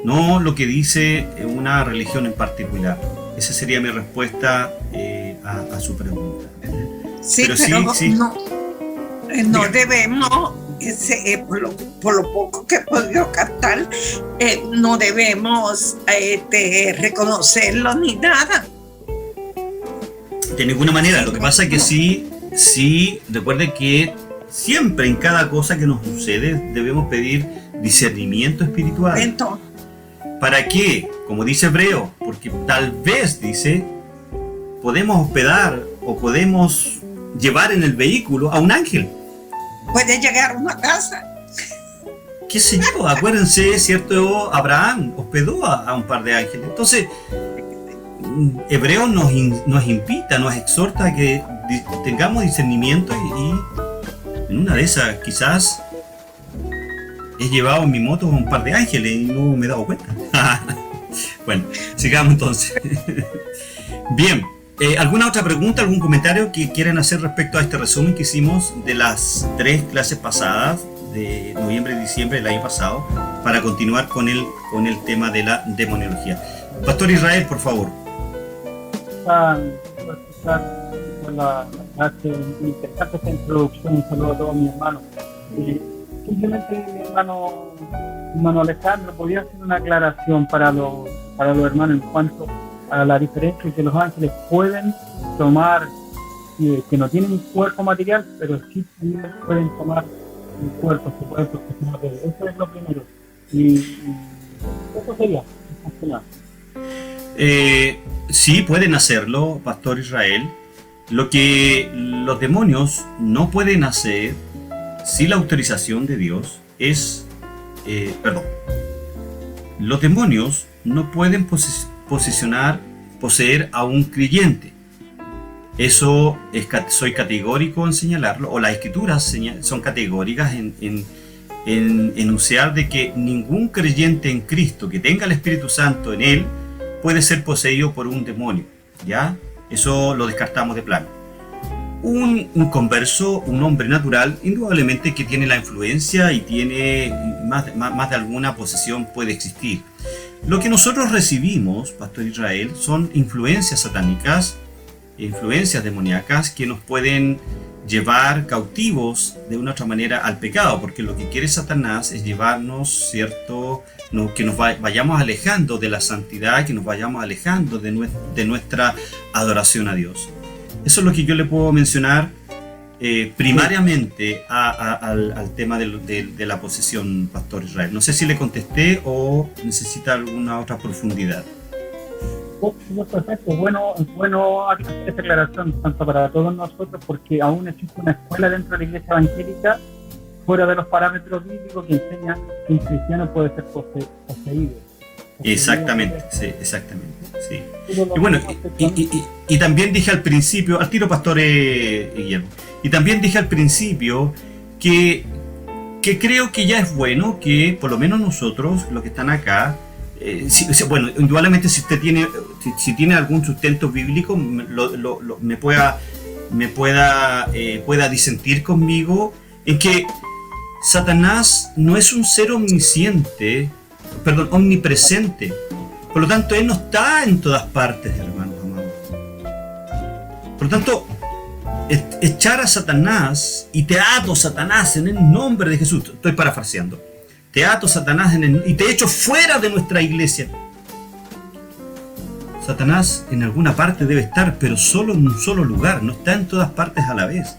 no lo que dice una religión en particular. Esa sería mi respuesta a su pregunta. Sí, pero sí. No debemos, por lo poco que he podido captar, no debemos reconocerlo ni nada. De ninguna manera. Lo que pasa es que sí, recuerde que siempre en cada cosa que nos sucede debemos pedir discernimiento espiritual. Entonces, ¿para qué? Como dice Hebreo, porque tal vez, dice, podemos hospedar o podemos llevar en el vehículo a un ángel. Puede llegar a una casa. ¿Qué sé yo? Acuérdense, ¿cierto? Abraham hospedó a un par de ángeles. Entonces, Hebreo nos invita, nos exhorta a que tengamos discernimiento y en una de esas quizás he llevado en mi moto a un par de ángeles y no me he dado cuenta. Bueno, sigamos entonces. Bien. ¿Alguna otra pregunta, algún comentario que quieran hacer respecto a este resumen que hicimos de las 3 clases pasadas, de noviembre y diciembre del año pasado, para continuar con el tema de la demoniología? Pastor Israel, por favor. La clase interesante, esta introducción. Un saludo a todos mis hermanos. Simplemente, mi hermano Alejandro, ¿podría hacer una aclaración para los hermanos en cuanto a la diferencia que los ángeles pueden tomar que no tienen un cuerpo material, pero sí pueden tomar un cuerpo, se pueden profesionar de él. Eso es lo primero. Y eso sería, más que nada. Sí, pueden hacerlo, Pastor Israel. Lo que los demonios no pueden hacer sin la autorización de Dios es, los demonios no pueden poseer a un creyente. Eso soy categórico en señalarlo, o las escrituras son categóricas en enunciar de que ningún creyente en Cristo que tenga el Espíritu Santo en él puede ser poseído por un demonio, ¿ya? Eso lo descartamos de plano. Un converso, un hombre natural, indudablemente que tiene la influencia y tiene más de alguna posesión puede existir. Lo que nosotros recibimos, Pastor Israel, son influencias satánicas, influencias demoníacas que nos pueden llevar cautivos de una otra manera al pecado, porque lo que quiere Satanás es llevarnos, ¿cierto?, que nos vayamos alejando de la santidad, que nos vayamos alejando de nuestra adoración a Dios. Eso es lo que yo le puedo mencionar primariamente al tema de la posesión, Pastor Israel. No sé si le contesté o necesita alguna otra profundidad. Perfecto, es bueno hacer esta aclaración tanto para todos nosotros, porque aún existe una escuela dentro de la iglesia evangélica fuera de los parámetros bíblicos que enseña que un cristiano puede ser poseído. Exactamente, sí, exactamente, sí. Y bueno, y también dije al principio, al tiro, Pastor Guillermo, y también dije al principio que creo que ya es bueno que por lo menos nosotros, los que están acá, bueno, indudablemente si usted tiene algún sustento bíblico, pueda disentir conmigo en que Satanás no es un ser omnipresente. Por lo tanto, él no está en todas partes, hermanos amados. Por lo tanto, echar a Satanás, y te ato, Satanás, en el nombre de Jesús, estoy parafraseando, te ato, Satanás, y te echo fuera de nuestra iglesia. Satanás en alguna parte debe estar, pero solo en un solo lugar, no está en todas partes a la vez.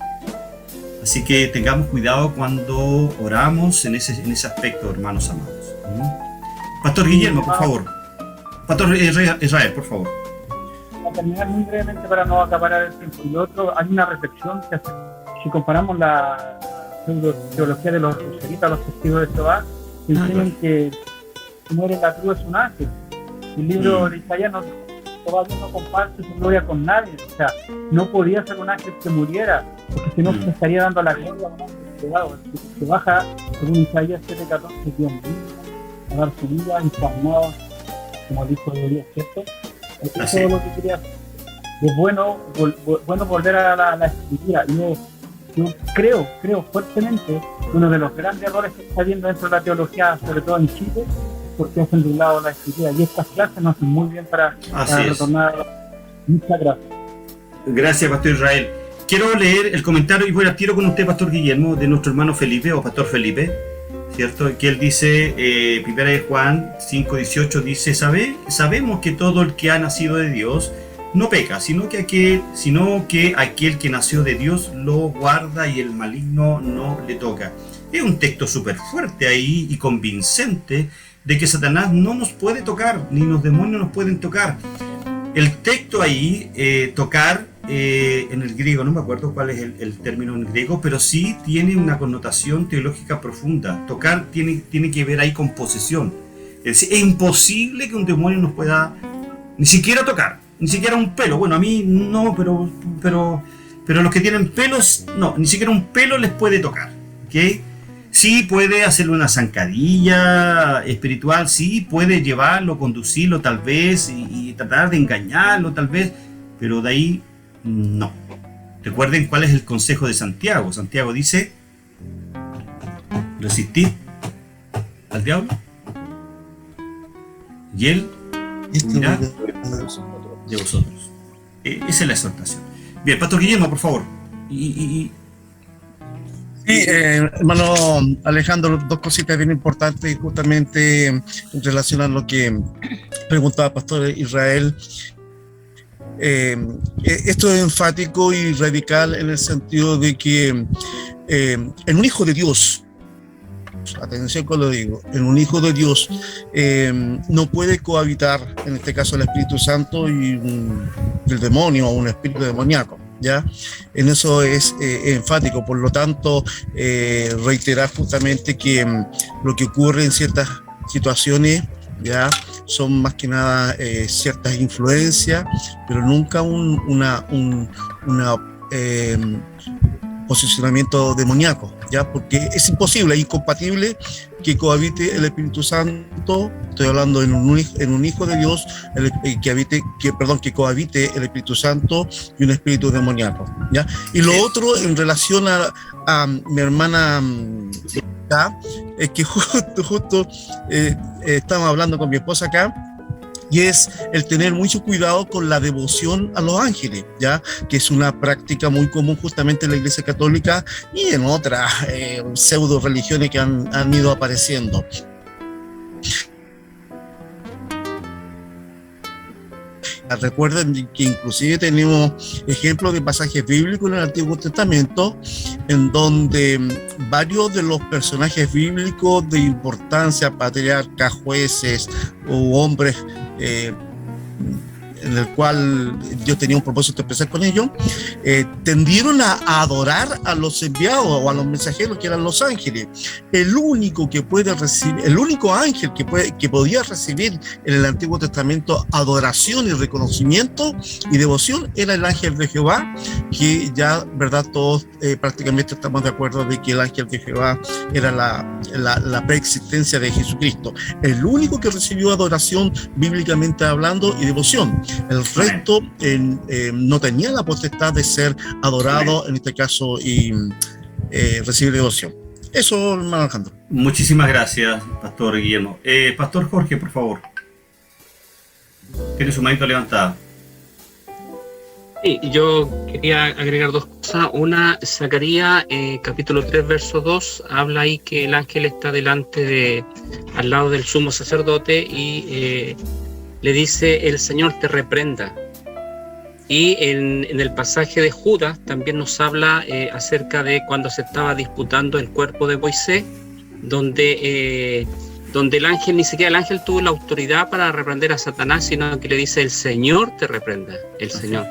Así que tengamos cuidado cuando oramos en ese aspecto, hermanos amados. Pastor Guillermo, por favor. Pastor Israel, por favor. Para terminar muy brevemente para no acaparar el tiempo. Y otro, hay una reflexión que hace, si comparamos la teología de los ruseritas, los testigos de Jehová, que enseñan que muere en la cruz es un ángel. El libro de Isaías nos todavía no comparte su gloria con nadie. O sea, no podía ser un ángel que muriera, porque si no se estaría dando la gloria a un ángel pegado. Se baja, según Isaías 7:14, Dios mío, a dar su vida encarnada, como dijo Dios, ¿cierto? Eso es todo lo que quería hacer. Es bueno volver a la escritura. Yo creo fuertemente que uno de los grandes errores que está habiendo dentro de la teología, sobre todo en Chile, porque hacen de un lado la escritura, y estas clases nos hacen muy bien para retornar. Muchas gracias. Gracias, Pastor Israel. Quiero leer el comentario y voy a tiro con usted, Pastor Guillermo, de nuestro hermano Felipe, o Pastor Felipe, ¿cierto? Que él dice, 1 Juan 5:18 dice, sabemos que todo el que ha nacido de Dios no peca, sino que aquel que nació de Dios lo guarda y el maligno no le toca. Es un texto súper fuerte ahí y convincente de que Satanás no nos puede tocar, ni los demonios nos pueden tocar. El texto ahí, tocar, en el griego, no me acuerdo cuál es el término en griego, pero sí tiene una connotación teológica profunda. Tocar tiene que ver ahí con posesión. Es decir, es imposible que un demonio nos pueda ni siquiera tocar, ni siquiera un pelo. Bueno, a mí no, pero los que tienen pelos, no, ni siquiera un pelo les puede tocar, ¿ok? Sí puede hacerle una zancadilla espiritual, sí puede llevarlo, conducirlo tal vez y tratar de engañarlo tal vez, pero de ahí no. Recuerden cuál es el consejo de Santiago. Santiago dice, resistid al diablo y él huirá de vosotros. Esa es la exhortación. Bien, Pastor Guillermo, por favor. Sí, hermano Alejandro, dos cositas bien importantes justamente en relación a lo que preguntaba Pastor Israel. Esto es enfático y radical en el sentido de que en un hijo de Dios, atención con lo digo, en un hijo de Dios no puede cohabitar, en este caso el Espíritu Santo y el demonio o un espíritu demoníaco, ¿ya? En eso es enfático, por lo tanto reiterar justamente que lo que ocurre en ciertas situaciones, ¿ya? Son más que nada ciertas influencias, pero nunca un posicionamiento demoníaco, ¿ya? Porque es imposible, es incompatible que cohabite el Espíritu Santo, estoy hablando en un hijo de Dios, que cohabite el Espíritu Santo y un espíritu demoníaco, ¿ya? Y lo otro, en relación a mi hermana, es que justo estamos hablando con mi esposa acá, y es el tener mucho cuidado con la devoción a los ángeles, ¿ya? Que es una práctica muy común justamente en la Iglesia Católica y en otras pseudo religiones que han ido apareciendo. Recuerden que inclusive tenemos ejemplos de pasajes bíblicos en el Antiguo Testamento en donde varios de los personajes bíblicos de importancia, patriarcas, jueces o hombres en el cual Dios tenía un propósito especial con ellos, tendieron a adorar a los enviados o a los mensajeros que eran los ángeles. El único ángel que podía recibir en el Antiguo Testamento adoración y reconocimiento y devoción era el ángel de Jehová, que ya, verdad, todos prácticamente estamos de acuerdo de que el ángel de Jehová era la preexistencia de Jesucristo. El único que recibió adoración bíblicamente hablando y devoción. El resto no tenía la potestad de ser adorado, en este caso, y recibir devoción. Eso, hermano Alejandro. Muchísimas gracias, Pastor Guillermo. Pastor Jorge, por favor. Tiene su manito levantada. Sí, yo quería agregar dos cosas. Una, Zacarías, capítulo 3, verso 2, habla ahí que el ángel está al lado del sumo sacerdote y le dice: el Señor te reprenda. Y en el pasaje de Judas también nos habla acerca de cuando se estaba disputando el cuerpo de Moisés, donde el ángel, ni siquiera el ángel tuvo la autoridad para reprender a Satanás, sino que le dice: el Señor te reprenda, el Señor.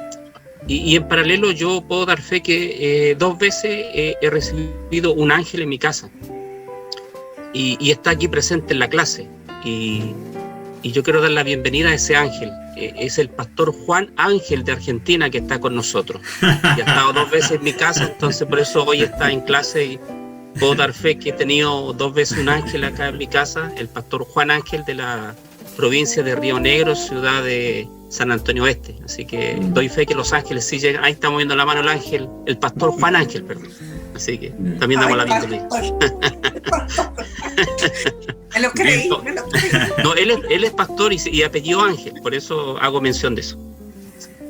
Y en paralelo yo puedo dar fe que 2 veces he recibido un ángel en mi casa y está aquí presente en la clase. Y yo quiero dar la bienvenida a ese ángel. Es el pastor Juan Ángel de Argentina que está con nosotros. Y ha estado 2 veces en mi casa, entonces por eso hoy está en clase y puedo dar fe que he tenido 2 veces un ángel acá en mi casa, el pastor Juan Ángel de la provincia de Río Negro, ciudad de San Antonio Oeste. Así que doy fe que los ángeles sí llegan. Ahí está moviendo la mano el ángel, el pastor Juan Ángel, perdón. Así que también damos la bienvenida. Me lo creí. No, él es pastor y apellido Ángel, por eso hago mención de eso.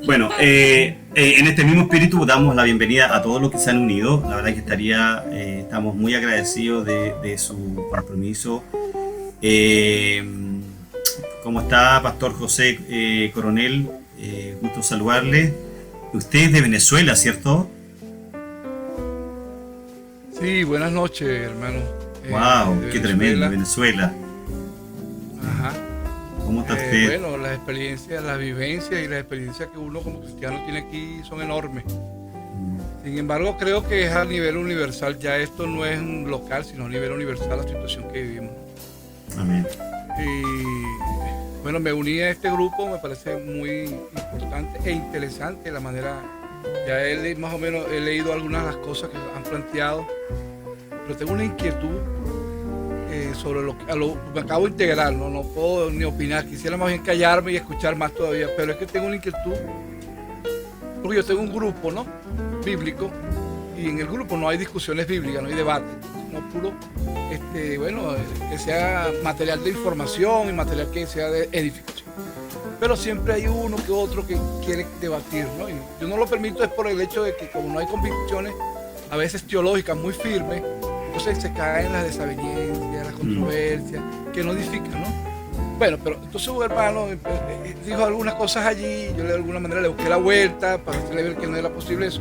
Bueno, en este mismo espíritu damos la bienvenida a todos los que se han unido. La verdad que estamos muy agradecidos de su compromiso. ¿Cómo está, Pastor José Coronel? Gusto saludarle. Usted es de Venezuela, ¿cierto? Sí, buenas noches, hermano. ¡Wow! ¡Qué tremendo! Venezuela. Ajá. ¿Cómo está usted? Bueno, las experiencias, las vivencias y las experiencias que uno como cristiano tiene aquí son enormes. Sin embargo, creo que es a nivel universal. Ya esto no es un local, sino a nivel universal la situación que vivimos. Amén. Y bueno, me uní a este grupo, me parece muy importante e interesante la manera. Ya más o menos he leído algunas de las cosas que han planteado, pero tengo una inquietud sobre lo que me acabo de integrar, no puedo ni opinar, quisiera más bien callarme y escuchar más todavía, pero es que tengo una inquietud, porque yo tengo un grupo, ¿no?, bíblico, y en el grupo no hay discusiones bíblicas, no hay debate, sino puro, que sea material de información y material que sea de edificación. Pero siempre hay uno que otro que quiere debatir, ¿no? Y yo no lo permito es por el hecho de que como no hay convicciones, a veces teológicas muy firmes, entonces se caen las desavenencias, las controversias, que no edifican, ¿no? Bueno, pero entonces un hermano dijo algunas cosas allí, yo de alguna manera le busqué la vuelta para hacerle ver que no era posible eso,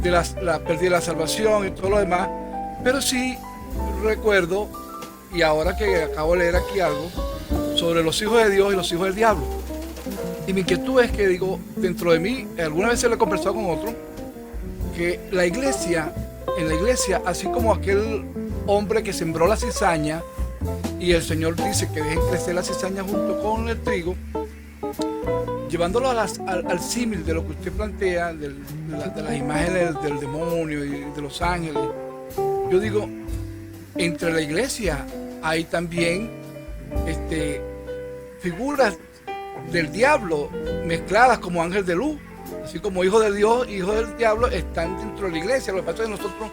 de la pérdida de la salvación y todo lo demás, pero sí recuerdo, y ahora que acabo de leer aquí algo, sobre los hijos de Dios y los hijos del diablo. Y mi inquietud es que digo, dentro de mí, alguna vez lo he conversado con otro, que en la iglesia, así como aquel hombre que sembró la cizaña, y el Señor dice que dejen crecer la cizaña junto con el trigo, llevándolo al símil de lo que usted plantea, de las imágenes del demonio y de los ángeles. Yo digo, entre la iglesia hay también figuras del diablo mezcladas como ángel de luz, así como hijo de Dios, hijo del diablo están dentro de la iglesia. Lo que pasa es que nosotros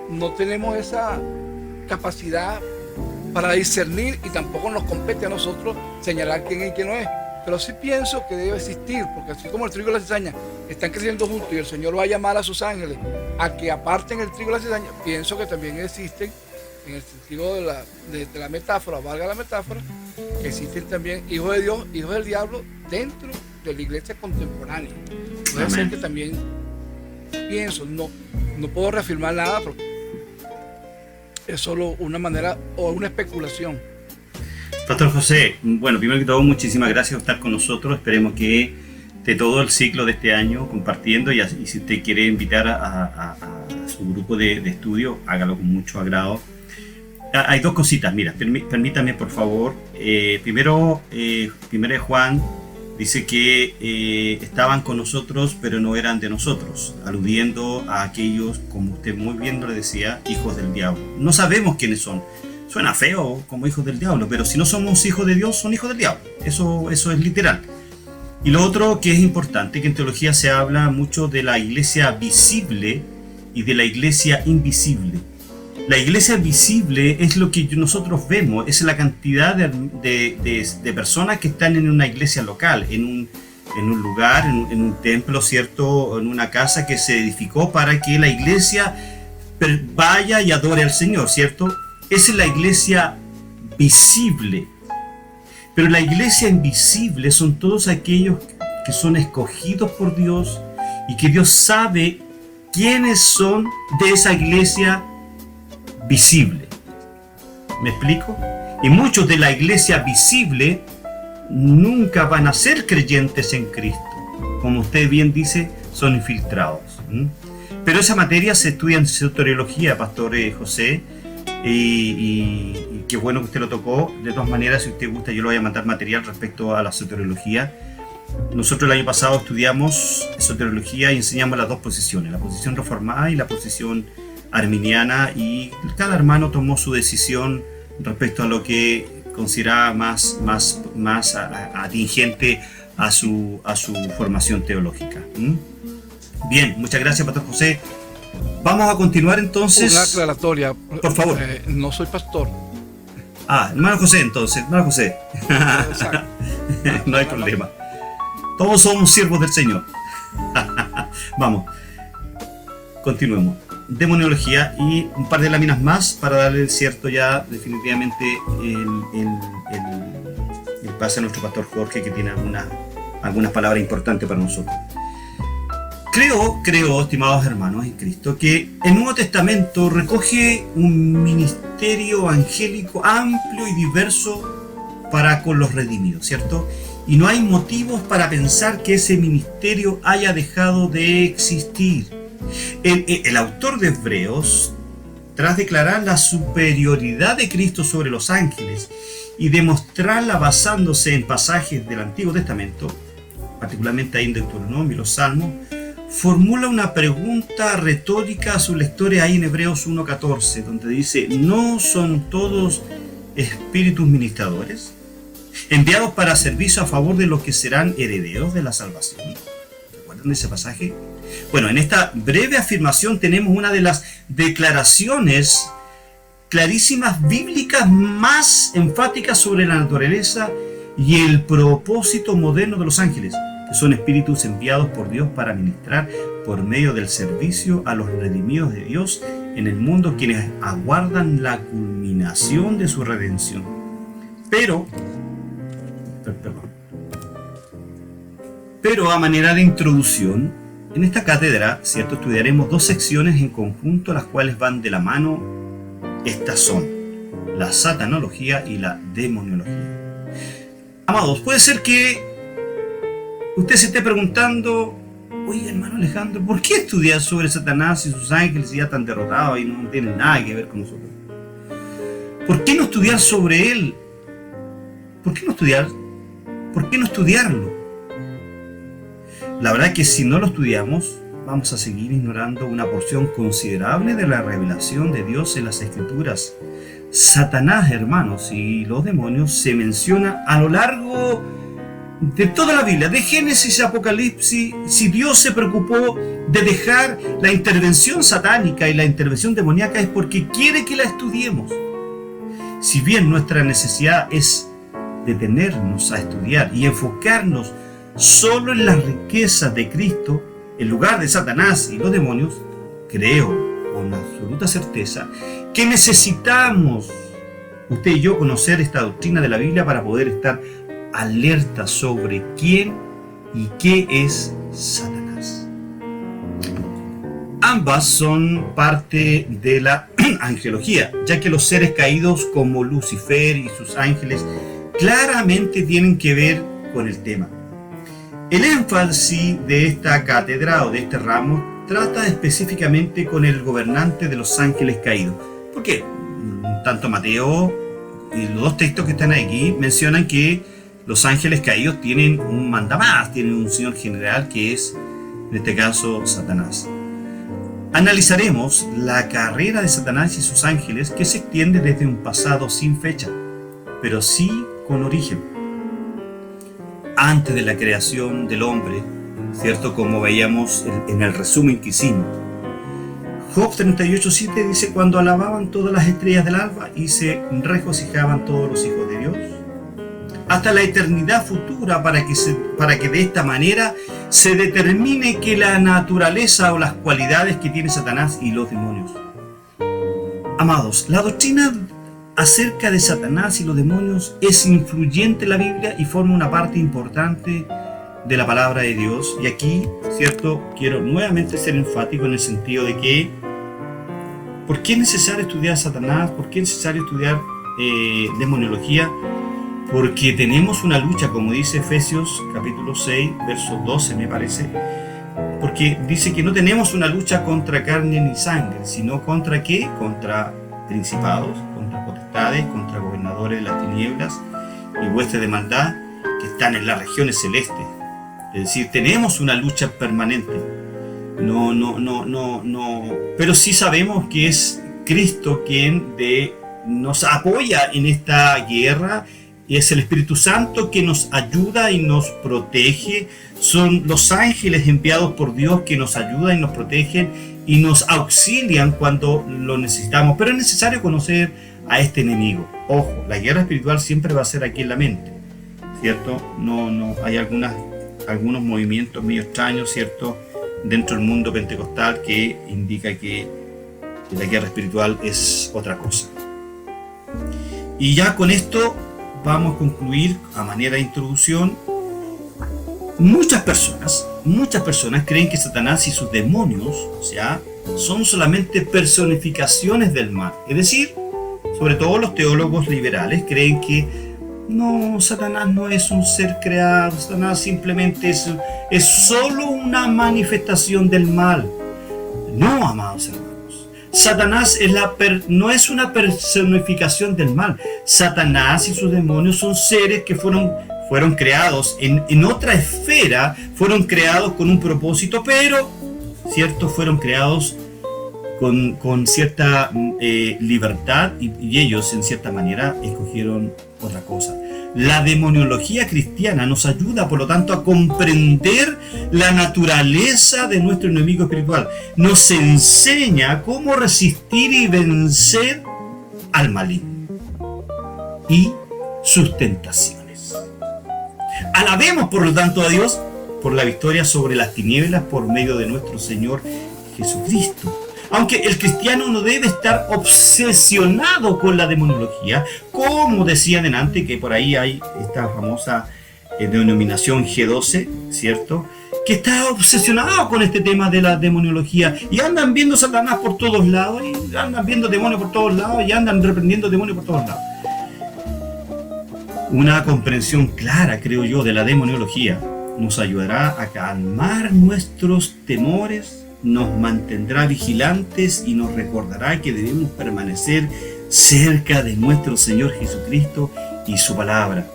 no tenemos esa capacidad para discernir y tampoco nos compete a nosotros señalar quién es y quién no es. Pero sí pienso que debe existir, porque así como el trigo y la cizaña están creciendo juntos y el Señor va a llamar a sus ángeles a que aparten el trigo y la cizaña, pienso que también existen, en el sentido de la metáfora, valga la metáfora, que existen también hijos de Dios, hijos del diablo dentro de la iglesia contemporánea. Puede ser que también pienso, no puedo reafirmar nada, porque es solo una manera o una especulación. Pastor José, bueno, primero que todo, muchísimas gracias por estar con nosotros. Esperemos que de todo el ciclo de este año compartiendo, y si usted quiere invitar a su grupo de estudio, hágalo con mucho agrado. Hay dos cositas, mira, permítame por favor. Primero de Juan dice que estaban con nosotros pero no eran de nosotros, aludiendo a aquellos, como usted muy bien lo decía, hijos del diablo. No sabemos quiénes son. Suena feo como hijos del diablo, pero si no somos hijos de Dios, son hijos del diablo. Eso es literal. Y lo otro que es importante, que en teología se habla mucho de la iglesia visible y de la iglesia invisible. La iglesia visible es lo que nosotros vemos, es la cantidad de personas que están en una iglesia local, en un lugar, en un templo, ¿cierto? En una casa que se edificó para que la iglesia vaya y adore al Señor, ¿cierto? Esa es la iglesia visible. Pero la iglesia invisible son todos aquellos que son escogidos por Dios y que Dios sabe quiénes son de esa iglesia visible. ¿Me explico? Y muchos de la iglesia visible nunca van a ser creyentes en Cristo. Como usted bien dice, son infiltrados. Pero esa materia se estudia en soteriología, Pastor José, y qué bueno que usted lo tocó. De todas maneras, si usted gusta, yo le voy a mandar material respecto a la soteriología. Nosotros el año pasado estudiamos soteriología y enseñamos las dos posiciones, la posición reformada y la posición arminiana, y cada hermano tomó su decisión respecto a lo que consideraba más atingente a su formación teológica. Bien, muchas gracias, Pastor José. Vamos a continuar entonces. Una aclaratoria, por favor. No soy pastor. Hermano José, entonces, hermano José. No hay problema. Todos somos siervos del Señor. Vamos, continuemos. Demonología y un par de láminas más para darle cierto ya definitivamente el pase a nuestro pastor Jorge, que tiene algunas palabras importantes para nosotros. Creo, estimados hermanos en Cristo, que el Nuevo Testamento recoge un ministerio angélico amplio y diverso para con los redimidos, ¿cierto? Y no hay motivos para pensar que ese ministerio haya dejado de existir. El autor de Hebreos, tras declarar la superioridad de Cristo sobre los ángeles y demostrarla basándose en pasajes del Antiguo Testamento, particularmente ahí en Deuteronomio y los Salmos, formula una pregunta retórica a sus lectores ahí en Hebreos 1:14, donde dice: ¿no son todos espíritus ministradores, enviados para servicio a favor de los que serán herederos de la salvación? ¿Recuerdan ese pasaje? Bueno, en esta breve afirmación tenemos una de las declaraciones clarísimas bíblicas más enfáticas sobre la naturaleza y el propósito moderno de los ángeles, que son espíritus enviados por Dios para ministrar por medio del servicio a los redimidos de Dios en el mundo, quienes aguardan la culminación de su redención. Pero Perdón. Pero a manera de introducción, en esta cátedra, ¿cierto?, estudiaremos dos secciones en conjunto, las cuales van de la mano. Estas son la satanología y la demoniología. Amados, puede ser que usted se esté preguntando: oye, hermano Alejandro, ¿por qué estudiar sobre Satanás y sus ángeles ya tan derrotados y no tienen nada que ver con nosotros? ¿Por qué no estudiar sobre él? ¿Por qué no estudiar? ¿Por qué no estudiarlo? La verdad es que si no lo estudiamos, vamos a seguir ignorando una porción considerable de la revelación de Dios en las Escrituras. Satanás, hermanos, y los demonios se menciona a lo largo de toda la Biblia, de Génesis a Apocalipsis. Si Dios se preocupó de dejar la intervención satánica y la intervención demoníaca, es porque quiere que la estudiemos. Si bien nuestra necesidad es detenernos a estudiar y enfocarnos solo en las riquezas de Cristo en lugar de Satanás y los demonios, creo con absoluta certeza que necesitamos, usted y yo, conocer esta doctrina de la Biblia para poder estar alerta sobre quién y qué es Satanás. Ambas son parte de la angelología, ya que los seres caídos como Lucifer y sus ángeles claramente tienen que ver con el tema. El énfasis de esta cátedra o de este ramo trata específicamente con el gobernante de los ángeles caídos. ¿Por qué? Tanto Mateo y los dos textos que están aquí mencionan que los ángeles caídos tienen un mandamás, tienen un señor general que es, en este caso, Satanás. Analizaremos la carrera de Satanás y sus ángeles, que se extiende desde un pasado sin fecha, pero sí con origen. Antes de la creación del hombre, ¿cierto? Como veíamos en el resumen que hicimos. Job 38:7 dice: cuando alababan todas las estrellas del alba y se regocijaban todos los hijos de Dios, hasta la eternidad futura, para que de esta manera se determine que la naturaleza o las cualidades que tiene Satanás y los demonios. Amados, la doctrina acerca de Satanás y los demonios es influyente en la Biblia y forma una parte importante de la palabra de Dios. Y aquí, ¿cierto?, quiero nuevamente ser enfático en el sentido de que ¿por qué es necesario estudiar Satanás? ¿Por qué es necesario estudiar demoniología? Porque tenemos una lucha, como dice Efesios capítulo 6, verso 12 me parece, porque dice que no tenemos una lucha contra carne ni sangre, sino contra ¿qué? Contra principados, contra potestades, contra gobernadores de las tinieblas y huestes de maldad que están en las regiones celestes. Es decir, tenemos una lucha permanente. Pero sí sabemos que es Cristo quien nos apoya en esta guerra. Y es el Espíritu Santo que nos ayuda y nos protege. Son los ángeles enviados por Dios que nos ayudan y nos protegen y nos auxilian cuando lo necesitamos. Pero es necesario conocer a este enemigo. Ojo, la guerra espiritual siempre va a ser aquí en la mente, ¿cierto? Hay algunos movimientos medio extraños, ¿cierto?, dentro del mundo pentecostal que indica que la guerra espiritual es otra cosa. Y ya con esto vamos a concluir a manera de introducción. Muchas personas creen que Satanás y sus demonios, o sea, son solamente personificaciones del mal. Es decir, sobre todo los teólogos liberales creen que no, Satanás no es un ser creado, Satanás simplemente es solo una manifestación del mal. No, amados hermanos. Satanás no es una personificación del mal. Satanás y sus demonios son seres que fueron creados en otra esfera, fueron creados con un propósito, pero, ¿cierto?, fueron creados con cierta libertad y ellos, en cierta manera, escogieron otra cosa. La demoniología cristiana nos ayuda, por lo tanto, a comprender la naturaleza de nuestro enemigo espiritual. Nos enseña cómo resistir y vencer al maligno y sus tentaciones. Alabemos, por lo tanto, a Dios por la victoria sobre las tinieblas por medio de nuestro Señor Jesucristo. Aunque el cristiano no debe estar obsesionado con la demonología, como decía delante, que por ahí hay esta famosa denominación G12, ¿cierto?, que está obsesionado con este tema de la demonología y andan viendo Satanás por todos lados y andan viendo demonios por todos lados y andan reprendiendo demonios por todos lados. Una comprensión clara, creo yo, de la demonología nos ayudará a calmar nuestros temores, nos mantendrá vigilantes y nos recordará que debemos permanecer cerca de nuestro Señor Jesucristo y su palabra.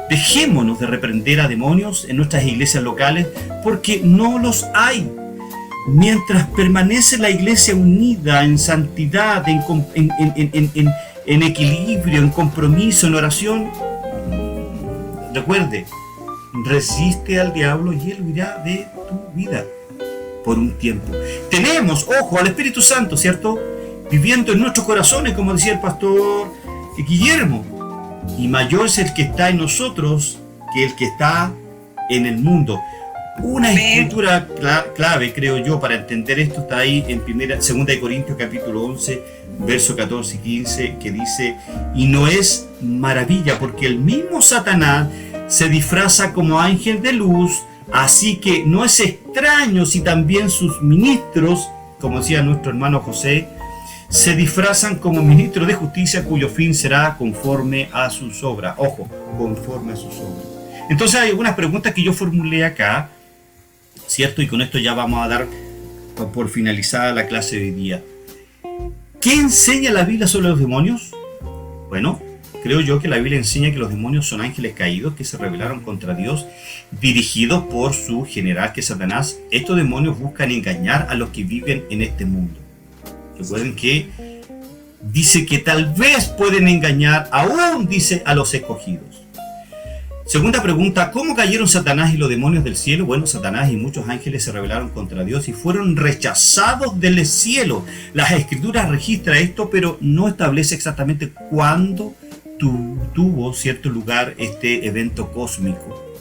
Dejémonos de reprender a demonios en nuestras iglesias locales, porque no los hay. Mientras permanece la iglesia unida en santidad, en equilibrio, en compromiso, en oración, recuerde, resiste al diablo y él huirá de tu vida por un tiempo. Tenemos, ojo, al Espíritu Santo, ¿cierto?, viviendo en nuestros corazones, como decía el pastor Guillermo. Y mayor es el que está en nosotros que el que está en el mundo. Una escritura clave, creo yo, para entender esto está ahí en 2 Corintios capítulo 11, verso 14 y 15, que dice: y no es maravilla, porque el mismo Satanás se disfraza como ángel de luz, así que no es extraño si también sus ministros, como decía nuestro hermano José, se disfrazan como ministros de justicia, cuyo fin será conforme a sus obras. Ojo, conforme a sus obras. Entonces hay algunas preguntas que yo formulé acá, ¿cierto? Y con esto ya vamos a dar por finalizada la clase de hoy día. ¿Qué enseña la Biblia sobre los demonios? Bueno, creo yo que la Biblia enseña que los demonios son ángeles caídos que se rebelaron contra Dios, dirigidos por su general, que es Satanás. Estos demonios buscan engañar a los que viven en este mundo. Recuerden que dice que tal vez pueden engañar, aún dice, a los escogidos. Segunda pregunta: ¿cómo cayeron Satanás y los demonios del cielo? Bueno, Satanás y muchos ángeles se rebelaron contra Dios y fueron rechazados del cielo. Las escrituras registran esto, pero no establece exactamente cuándo tuvo cierto lugar este evento cósmico.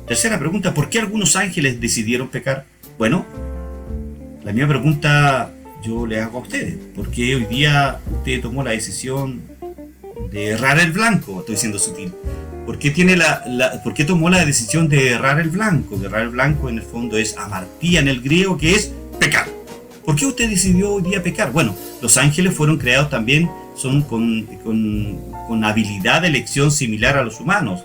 Tercera pregunta: ¿por qué algunos ángeles decidieron pecar? Bueno, la misma pregunta yo le hago a ustedes. ¿Por qué hoy día usted tomó la decisión de errar el blanco? Estoy siendo sutil. ¿Por qué tomó la decisión de errar el blanco? De errar el blanco en el fondo es amartía en el griego, que es pecar. ¿Por qué usted decidió hoy día pecar? Bueno, los ángeles fueron creados también, son con habilidad de elección similar a los humanos.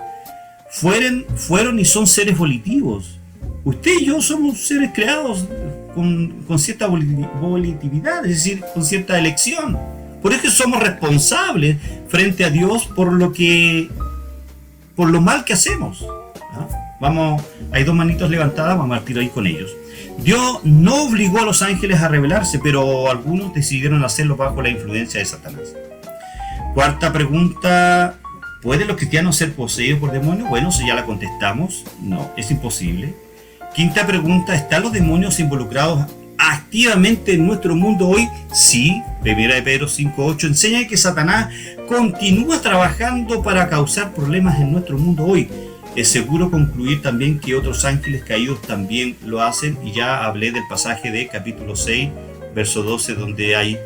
Fueron y son seres volitivos. Usted y yo somos seres creados con cierta volitividad, es decir, con cierta elección. Por eso somos responsables frente a Dios por lo mal que hacemos. Vamos, hay dos manitos levantadas, vamos a tirar ahí con ellos. Dios no obligó a los ángeles a rebelarse, pero algunos decidieron hacerlo bajo la influencia de Satanás. Cuarta pregunta: ¿pueden los cristianos ser poseídos por demonios? Bueno, si ya la contestamos, no, es imposible. Quinta pregunta: ¿están los demonios involucrados activamente en nuestro mundo hoy? Sí. 1 Pedro 5:8 enseña que Satanás continúa trabajando para causar problemas en nuestro mundo hoy. Es seguro concluir también que otros ángeles caídos también lo hacen, y ya hablé del pasaje de capítulo 6, verso 12, donde hay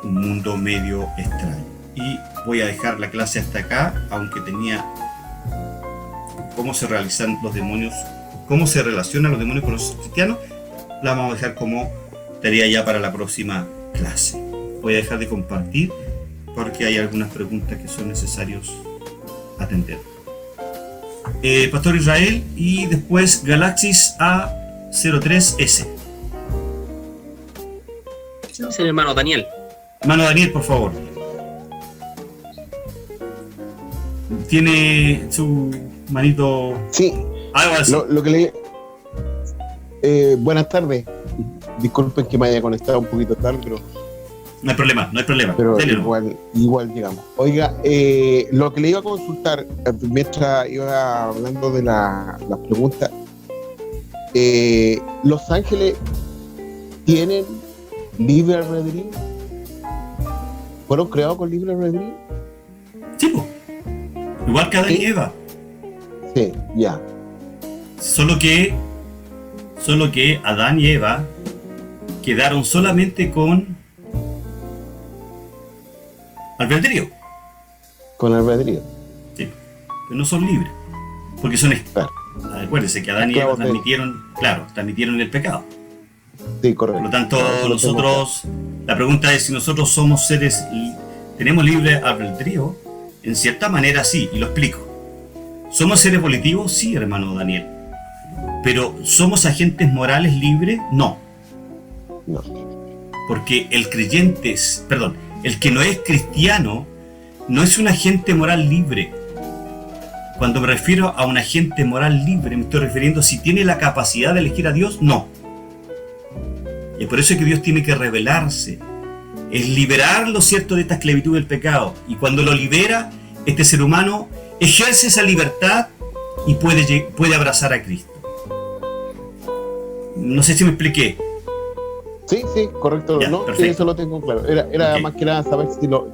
un mundo medio extraño. Y voy a dejar la clase hasta acá, aunque tenía cómo se realizan los demonios, cómo se relacionan los demonios con los cristianos. La vamos a dejar como tarea ya para la próxima clase. Voy a dejar de compartir porque hay algunas preguntas que son necesarios atender. Pastor Israel, y después Galaxis A03S. Es el hermano Daniel. Hermano Daniel, por favor. Tiene su manito. Sí. Algo así. Lo que le. Buenas tardes. Disculpen que me haya conectado un poquito tarde, pero. No hay problema, no hay problema. Pero igual llegamos. Oiga, lo que le iba a consultar mientras iba hablando de las preguntas, ¿los ángeles tienen libre albedrío? ¿Fueron creados con libre albedrío? Sí, pues. Igual que Adán y Eva. Sí, ya. Solo que solo que Adán y Eva quedaron solamente con albedrío. Con albedrío. Sí, pero no son libres, porque son Claro. acuérdense que Adán y Eva Esclavos de- transmitieron el pecado. Sí, correcto. Por lo tanto, Claro, eso lo tengo nosotros, la pregunta es si nosotros somos seres, tenemos libre albedrío. En cierta manera sí, y lo explico. ¿Somos seres volitivos? Sí, hermano Daniel. Pero ¿somos agentes morales libres? No. No. Porque el creyente, el que no es cristiano, no es un agente moral libre. Cuando me refiero a un agente moral libre, me estoy refiriendo si tiene la capacidad de elegir a Dios, no. Y por eso es que Dios tiene que revelarse, es liberarlo, ¿cierto?, de esta esclavitud del pecado. Y cuando lo libera, este ser humano ejerce esa libertad y puede abrazar a Cristo. No sé si me expliqué. Sí, correcto. Ya, No, sí, perfecto. eso lo tengo claro. Era Ok. más que nada saber si los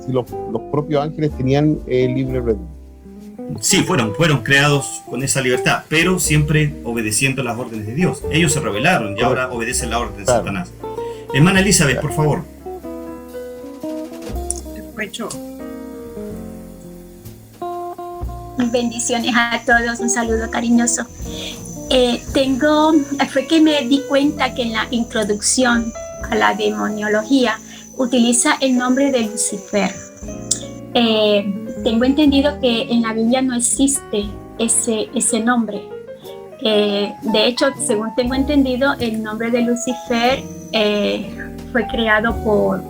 propios ángeles tenían libre albedrío. Sí, fueron creados con esa libertad, pero siempre obedeciendo las órdenes de Dios. Ellos se rebelaron y ahora obedecen la orden de Claro. Satanás. Hermana Elizabeth, por favor. Pues yo. Bendiciones a todos, un saludo cariñoso. Fue que me di cuenta que en la introducción a la demoniología utiliza el nombre de Lucifer. Tengo entendido que en la Biblia no existe ese nombre. De hecho, según tengo entendido, el nombre de Lucifer fue creado por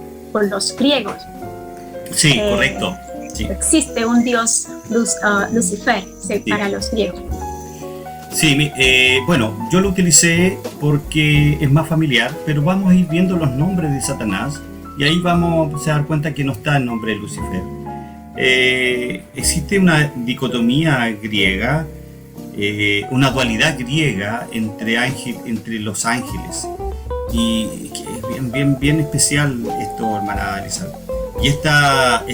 los griegos. Sí, correcto. Sí. Existe un dios Lucifer para los griegos. Sí, bueno, yo lo utilicé porque es más familiar, pero vamos a ir viendo los nombres de Satanás y ahí vamos a dar cuenta que no está el nombre de Lucifer. Existe una dicotomía griega, una dualidad griega entre los ángeles, y que es bien especial esto, hermana Elizabeth. Y esta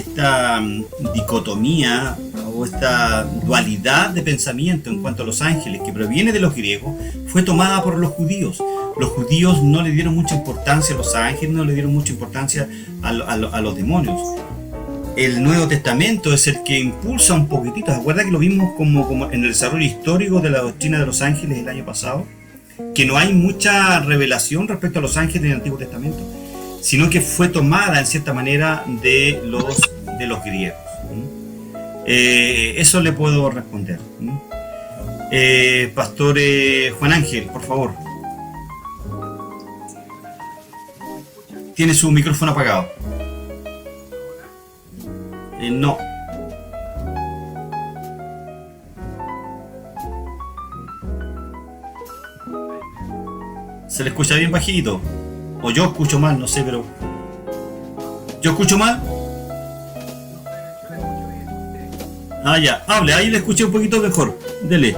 dicotomía o esta dualidad de pensamiento en cuanto a los ángeles, que proviene de los griegos, fue tomada por los judíos. Los judíos no le dieron mucha importancia a los ángeles, no le dieron mucha importancia a los demonios. El Nuevo Testamento es el que impulsa un poquitito. ¿Se acuerda que lo vimos como en el desarrollo histórico de la doctrina de los ángeles el año pasado? Que no hay mucha revelación respecto a los ángeles en el Antiguo Testamento, sino que fue tomada en cierta manera de los griegos. Eso le puedo responder. Pastor Juan Ángel, por favor. Tiene su micrófono apagado. No. Se le escucha bien bajito. O yo escucho mal, no sé, pero... ¿Yo escucho mal? Ah, ya. Hable, ahí le escuché un poquito mejor. Dele.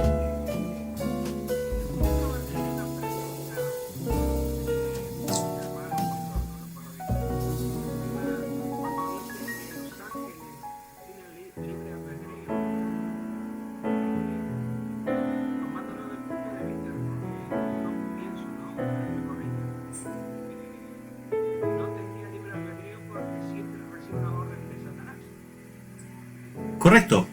Correcto.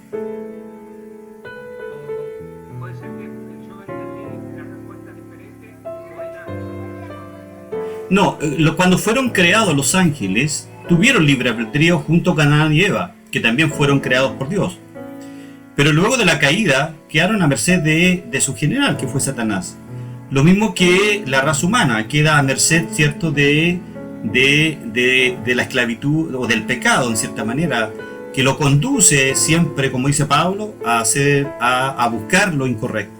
No, cuando fueron creados los ángeles, tuvieron libre albedrío junto con Adán y Eva, que también fueron creados por Dios. Pero luego de la caída, quedaron a merced de su general, que fue Satanás. Lo mismo que la raza humana, queda a merced, ¿cierto?, de la esclavitud o del pecado, en cierta manera, que lo conduce siempre, como dice Pablo, a buscar lo incorrecto.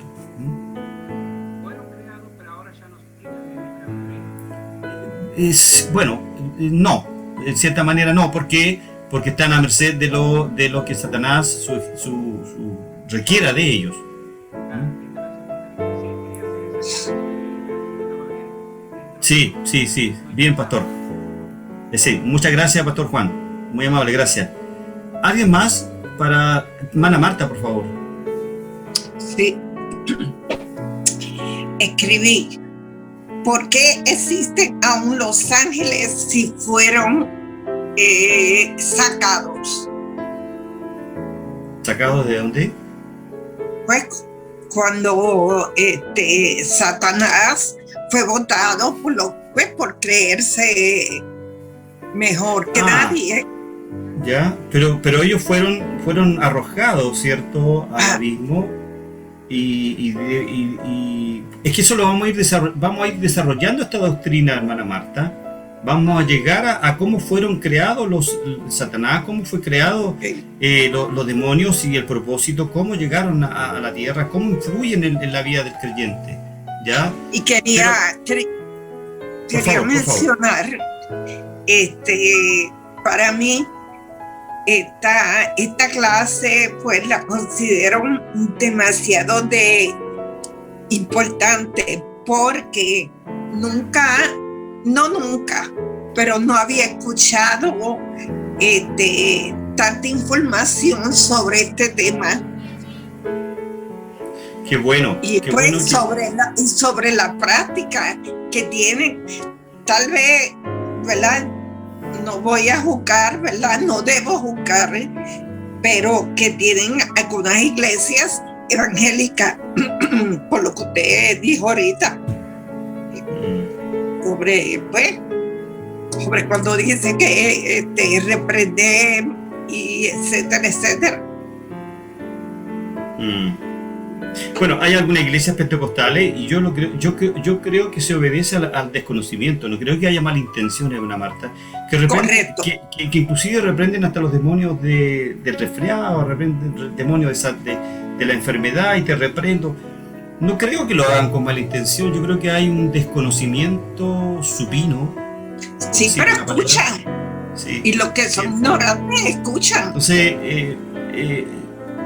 Bueno, no, en cierta manera no, porque están a merced de lo que Satanás requiera de ellos. Sí, bien, pastor. Sí, muchas gracias, pastor Juan, muy amable, gracias. ¿Alguien más? Para hermana Marta, por favor. Sí. Escribí ¿por qué existen aún los ángeles si fueron sacados? ¿Sacados de dónde? Pues cuando Satanás fue votado por creerse mejor que nadie. Ya, pero ellos fueron arrojados, ¿cierto?, al abismo. Y es que eso lo vamos a ir desarrollando esta doctrina, hermana Marta. Vamos a llegar a cómo fueron creados Satanás, cómo fue creado los demonios y el propósito, cómo llegaron a la tierra, cómo influyen en la vida del creyente, ¿ya? Y quería mencionar, para mí, esta clase pues la considero demasiado importante, porque pero no había escuchado tanta información sobre este tema. Qué bueno. Y qué pues bueno sobre la práctica que tienen, tal vez, ¿verdad? No voy a juzgar, ¿verdad? No debo juzgar, pero que tienen algunas iglesias evangélicas, por lo que usted dijo ahorita, sobre cuando dice que reprender y etcétera, etcétera. Bueno, hay algunas iglesias pentecostales y yo creo que se obedece al desconocimiento. No creo que haya mala intención, una Marta, que inclusive reprenden hasta los demonios del resfriado, reprenden demonios de la enfermedad y te reprendo. No creo que lo hagan con mala intención. Yo creo que hay un desconocimiento supino. Sí, pero escuchan. Sí, y los que son ignorantes escuchan. Entonces,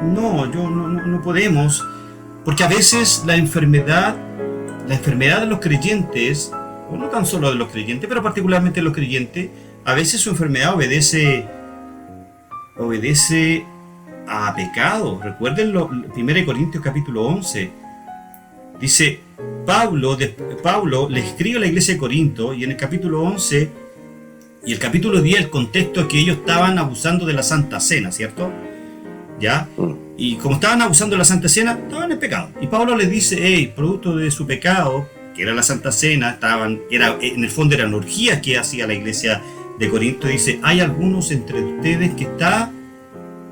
no podemos. Porque a veces la enfermedad de los creyentes, o no tan solo de los creyentes, pero particularmente de los creyentes, a veces su enfermedad obedece a pecado. Recuerden 1 Corintios capítulo 11. Dice, Pablo le escribe a la iglesia de Corinto, y en el capítulo 11 y el capítulo 10 el contexto es que ellos estaban abusando de la Santa Cena, ¿cierto? ¿Ya? Y como estaban abusando de la Santa Cena, estaban en pecado. Y Pablo les dice, producto de su pecado, que era la Santa Cena, en el fondo eran orgías que hacía la iglesia de Corinto. Dice, hay algunos entre ustedes que está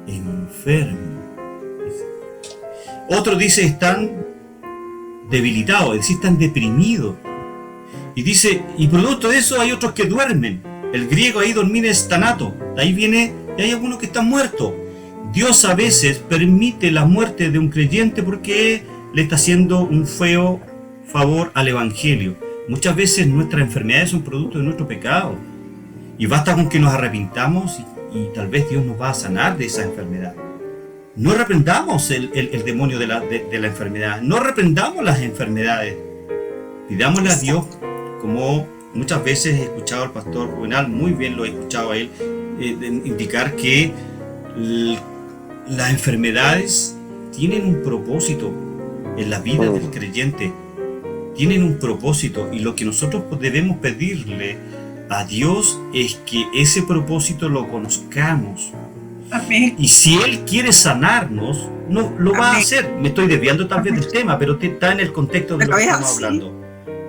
enfermo. Otros dice, están debilitados, es decir, están deprimidos. Y dice, y producto de eso hay otros que duermen. El griego ahí dormir es tanato. De ahí viene, y hay algunos que están muertos. Dios a veces permite la muerte de un creyente porque le está haciendo un feo favor al evangelio. Muchas veces nuestras enfermedades son producto de nuestro pecado. Y basta con que nos arrepintamos y tal vez Dios nos va a sanar de esa enfermedad. No reprendamos el demonio de la enfermedad. No reprendamos las enfermedades. Pidámosle a Dios, como muchas veces he escuchado al pastor Juvenal, muy bien lo he escuchado a él, indicar que las enfermedades tienen un propósito en la vida del creyente. Tienen un propósito, y lo que nosotros debemos pedirle a Dios es que ese propósito lo conozcamos. Amén. Y si Él quiere sanarnos, no lo va a hacer. Me estoy desviando tal vez del tema, pero está en el contexto de lo que estamos hablando.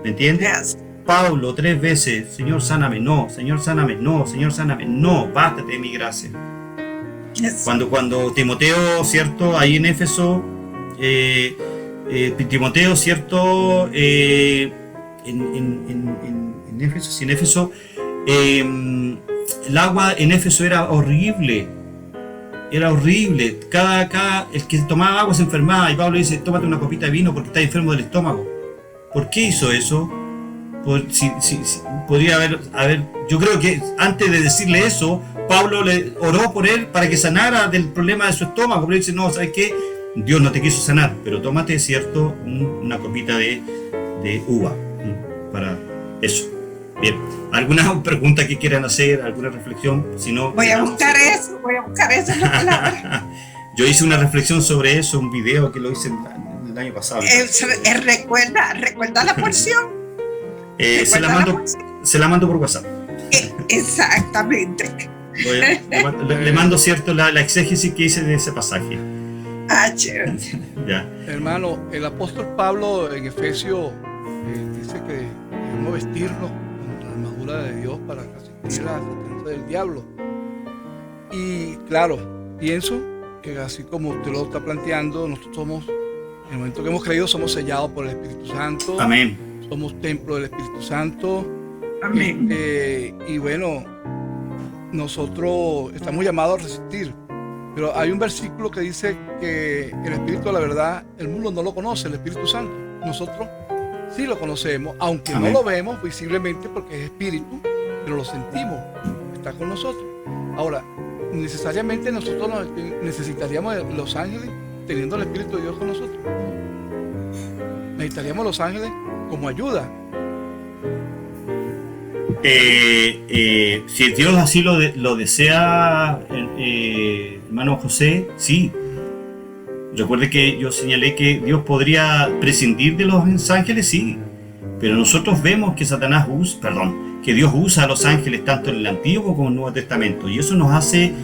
¿Me entiendes? Pablo 3 veces, Señor, sáname, no, Señor, sáname, no, Señor, sáname, no, bástate de mi gracia. Cuando Timoteo, ¿cierto? Ahí en Éfeso, Timoteo, ¿cierto? En Éfeso, el agua en Éfeso era horrible. Era horrible. El que tomaba agua se enfermaba, y Pablo dice, tómate una copita de vino porque estás enfermo del estómago. ¿Por qué hizo eso? Podría haber, yo creo que antes de decirle eso, Pablo le oró por él para que sanara del problema de su estómago. Pero él dice, no, ¿sabes qué? Dios no te quiso sanar, pero tómate, ¿cierto?, una copita de uva para eso. Bien, ¿alguna pregunta que quieran hacer? ¿Alguna reflexión? Si no, voy a buscar eso en la palabra. Yo hice una reflexión sobre eso, un video que lo hice el año pasado. ¿Recuerda la porción? Se la mando por WhatsApp. Exactamente. Le mando, cierto, la exégesis que hice de ese pasaje. Chévere. Ya. Hermano, el apóstol Pablo en Efesios dice que debemos vestirnos con la armadura de Dios para resistir la sentencia del diablo. Y claro, pienso que así como usted lo está planteando, nosotros somos, en el momento que hemos creído, somos sellados por el Espíritu Santo. Amén. Somos templo del Espíritu Santo. Amén. Y bueno, nosotros estamos llamados a resistir. Pero hay un versículo que dice que el Espíritu de la verdad, el mundo no lo conoce, el Espíritu Santo. Nosotros sí lo conocemos, aunque Amén. no lo vemos visiblemente porque es Espíritu, pero lo sentimos, está con nosotros. Ahora, necesariamente nosotros necesitaríamos de los ángeles teniendo el Espíritu de Dios con nosotros. Necesitaríamos los ángeles como ayuda. Si Dios así lo desea, hermano José, sí. Recuerde que yo señalé que Dios podría prescindir de los ángeles, sí. Pero nosotros vemos que que Dios usa a los ángeles tanto en el Antiguo como en el Nuevo Testamento. Y eso nos hace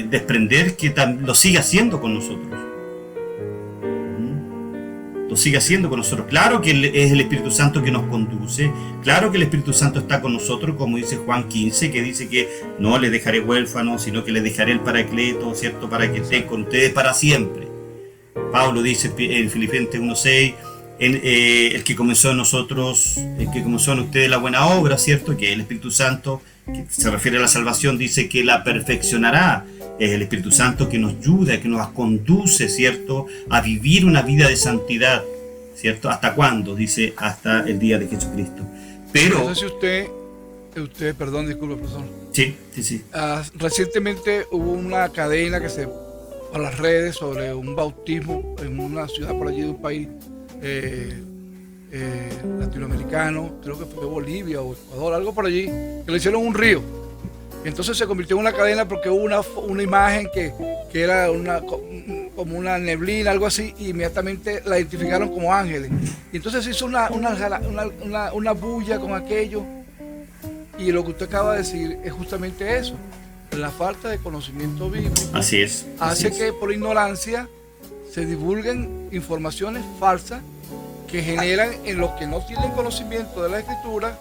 desprender que lo sigue haciendo con nosotros. Lo sigue haciendo con nosotros. Claro que es el Espíritu Santo que nos conduce, claro que el Espíritu Santo está con nosotros, como dice Juan 15, que dice que no les dejaré huérfanos, sino que les dejaré el Paracleto, ¿cierto? Para que estén con ustedes para siempre. Pablo dice en Filipenses 1:6, el que comenzó en nosotros, el que comenzó en ustedes la buena obra, ¿cierto? Que el Espíritu Santo, que se refiere a la salvación, dice que la perfeccionará. Es el Espíritu Santo que nos ayuda, que nos conduce, ¿cierto?, a vivir una vida de santidad, ¿cierto? ¿Hasta cuándo? Dice, hasta el día de Jesucristo. Pero... No sé si usted, perdón, disculpe, profesor. Sí. Recientemente hubo una cadena que se a las redes sobre un bautismo en una ciudad por allí de un país latinoamericano, creo que fue Bolivia o Ecuador, algo por allí, que le hicieron un río. Entonces se convirtió en una cadena porque hubo una imagen que era como una neblina, algo así, y inmediatamente la identificaron como ángeles. Y entonces se hizo una bulla con aquello. Y lo que usted acaba de decir es justamente eso. La falta de conocimiento bíblico hace que por ignorancia se divulguen informaciones falsas que generan en los que no tienen conocimiento de la Escritura